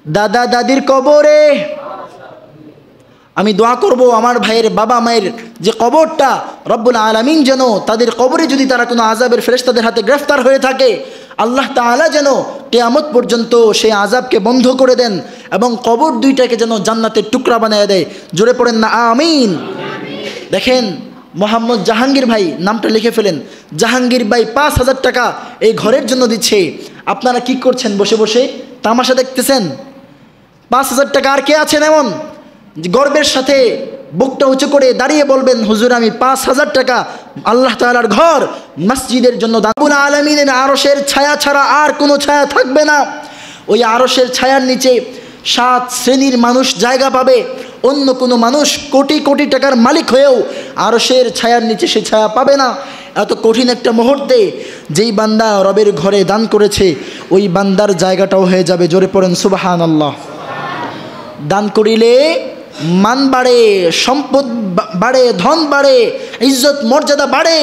দাদা দাদির কবরে আমি দোয়া করব আমার ভাইয়ের বাবা মায়ের যে কবরটা রব্বুল আলামিন যেন তাদের কবরে যদি তারা কোনো আযাবের ফেরেশতাদের হাতে গ্রেফতার হয়ে থাকে, আল্লাহ তাআলা যেন কিয়ামত পর্যন্ত সেই আযাবকে বন্ধ করে দেন এবং কবর দুইটাকে যেন জান্নাতের টুকরা বানিয়ে দেয়। জোরে পড়েন না আমিন। দেখেন মোহাম্মদ জাহাঙ্গীর ভাই, নামটা লিখে ফেলেন, জাহাঙ্গীর ভাই 5,000 টাকা এই ঘরের জন্য দিচ্ছে। আপনারা কি করছেন? বসে বসে তামাশা দেখতেছেন। 5,000 টাকা। আর কে আছেন এমন গর্বের সাথে বুকটা উঁচু করে দাঁড়িয়ে বলবেন, হুজুর আমি 5,000 টাকা আল্লাহ তাআলার ঘর মসজিদের জন্য দান। রব্বুল আলামিনের আরশের ছায়া ছাড়া আর কোনো ছায়া থাকবে না। ওই আরশের ছায়ার নিচে 7 শ্রেণীর মানুষ জায়গা পাবে। অন্য কোনো মানুষ কোটি কোটি টাকার মালিক হয়েও আরশের ছায়ার নিচে সে ছায়া পাবে না। এত কঠিন একটা মুহূর্তে যেই বান্দা রবের ঘরে দান করেছে ওই বান্দার জায়গাটাও হয়ে যাবে। জোরে পড়েন সুবহানাল্লাহ। দান করিলে মান বাড়ে, সম্পদ বাড়ে, ধন বাড়ে, ইজ্জত মর্যাদা বাড়ে।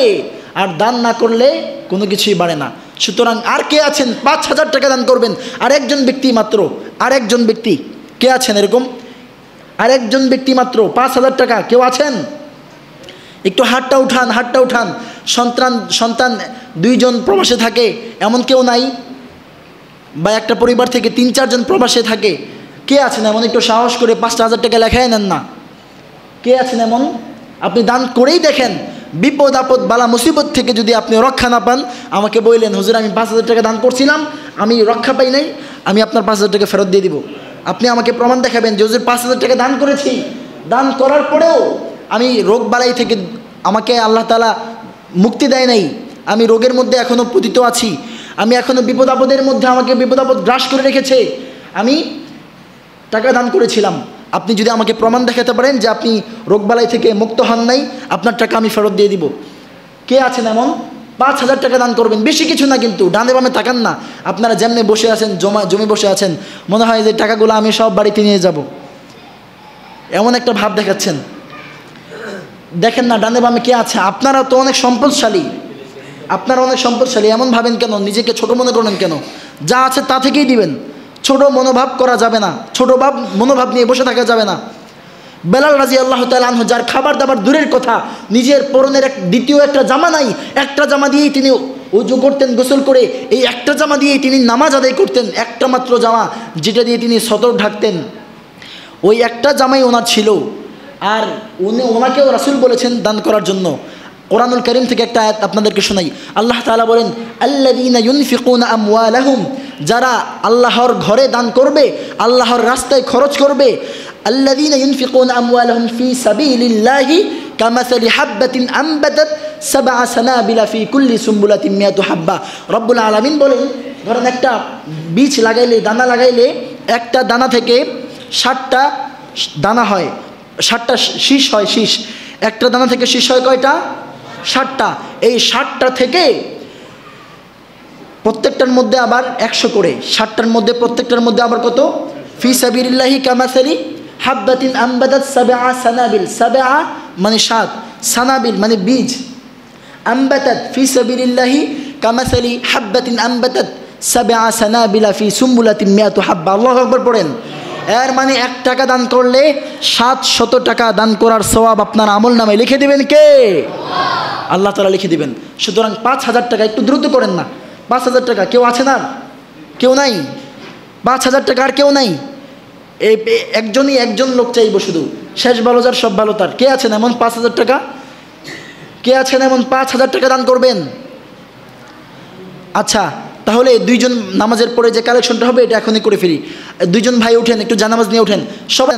আর দান না করলে কোনো কিছুই বাড়ে না। সুতরাং আর কে আছেন 5,000 টাকা দান করবেন? আর একজন ব্যক্তি মাত্র, আর একজন ব্যক্তি কে আছেন এরকম? আর একজন ব্যক্তি মাত্র 5,000 টাকা কেউ আছেন? একটু হাতটা উঠান, হাতটা উঠান। সন্তান 2 জন প্রবাসে থাকে এমন কেউ নাই? বা একটা পরিবার থেকে 3-4 জন প্রবাসে থাকে, কে আছেন এমন? একটু সাহস করে 5,000 টাকা লেখায় নেন না। কে আছেন এমন? আপনি দান করেই দেখেন, বিপদ আপদ বালা মুসিবত থেকে যদি আপনি রক্ষা না পান, আমাকে বললেন হুজুর আমি 5,000 টাকা দান করছিলাম, আমি রক্ষা পাই নাই, আমি আপনার 5,000 টাকা ফেরত দিয়ে দিব। আপনি আমাকে প্রমাণ দেখাবেন যে হুজুর 5,000 টাকা দান করেছি, দান করার পরেও আমি রোগ বালাই থেকে আমাকে আল্লাহ তাআলা মুক্তি দেয় নাই, আমি রোগের মধ্যে এখনও পতিত আছি, আমি এখনও বিপদ আপদের মধ্যে আমাকে বিপদ আপদ গ্রাস করে রেখেছে, আমি টাকা দান করেছিলাম। আপনি যদি আমাকে প্রমাণ দেখাতে পারেন যে আপনি রোগবালাই থেকে মুক্ত হন নাই, আপনার টাকা আমি ফেরত দিয়ে দিব। কে আছেন এমন? 5,000 টাকা দান করবেন, বেশি কিছু না কিন্তু। ডানে বামে তাকান না। আপনারা যেমনি বসে আছেন, জমি বসে আছেন, মনে হয় যে টাকাগুলো আমি সব বাড়িতে নিয়ে যাব, এমন একটা ভাব দেখাচ্ছেন। দেখেন না ডানে বামে কে আছে। আপনারা তো অনেক সম্পদশালী, আপনারা অনেক সম্পদশালী। এমন ভাবেন কেন? নিজেকে ছোট মনে করেন কেন? যা আছে তা থেকেই দিবেন। ছোট মনোভাব করা যাবে না, ছোট মনোভাব নিয়ে বসে থাকা যাবে না। বেলাল রাদিয়াল্লাহু তাআলা আনহু, যার খাবার দাবার দূরের কথা, নিজের পরনের দ্বিতীয় একটা জামা নাই, একটা জামা দিয়েই তিনি ওযু করতেন গোসল করে, এই একটা জামা দিয়েই তিনি নামাজ আদায় করতেন। একটা মাত্র জামা যেটা দিয়ে তিনি সদর ঢাকতেন, ওই একটা জামাই ওনার ছিল। আর ওনাকেও রাসূল বলেছেন দান করার জন্য। কোরআনুল কারীম থেকে একটা আয়াত আপনাদেরকে শোনাই। আল্লাহ তাআলা বলেন, আল্লাযীনা ইউনফিকুনা আমওয়ালাহুম, যারা আল্লাহর ঘরে দান করবে, আল্লাহর রাস্তায় খরচ করবে। আল্লাযীনা ইউনফিকুনা আমওয়ালাহুম ফি সাবিলিল্লাহি কামাসালি হাববাতিন আনবাতাত 7 সানাবিলা ফি কুল্লি সুমবুলাতিন মিয়াতু হাব্বা। রব্বুল আলামিন বলেন, ধরেন একটা বীজ লাগাইলে, দানা লাগাইলে, একটা দানা থেকে 60টা দানা হয়, 60টা শীষ হয়। শীষ, একটা দানা থেকে শীষ হয় কয়টা? 60টা। এই 60টা থেকে প্রত্যেকটার মধ্যে আবার 100 করে, 60টার মধ্যে প্রত্যেকটার মধ্যে আবার কত? ফি সাবিলিল্লাহি কামাসালি হাববাতিন আনবাতাত 7 সানাবিল। 7 মানে 7, সানাবিল মানে বীজ, আনবাতাত ফি সাবিলিল্লাহি কামাসালি হাববাতিন আনবাতাত 7 সানাবিলা ফি সুমবুলাতিন মিয়াতু হাব্বা। আল্লাহু আকবার পড়েন। এর মানে 1 টাকা দান করলে 700 টাকা দান করার সওয়াব আপনার আমল নামে লিখে দিবেন কে? আল্লাহ তাআলা লিখে দিবেন। সুতরাং 5,000 টাকা, একটু দ্রুত করেন না। 5,000 টাকা কেউ আছেন? আর কেউ নাই? 5,000 টাকা আর কেউ নাই? এই একজন লোক চাইব শুধু। শেষ ভালো যার সব ভালো তার। কে আছেন এমন 5,000 টাকা? কে আছেন এমন 5,000 টাকা দান করবেন? আচ্ছা, তাহলে 2 জন নামাজের পরে যে কালেকশনটা হবে এটা এখনই করে ফেলি। 2 জন ভাই উঠেন, একটু জানামাজ নিয়ে উঠেন সবাই।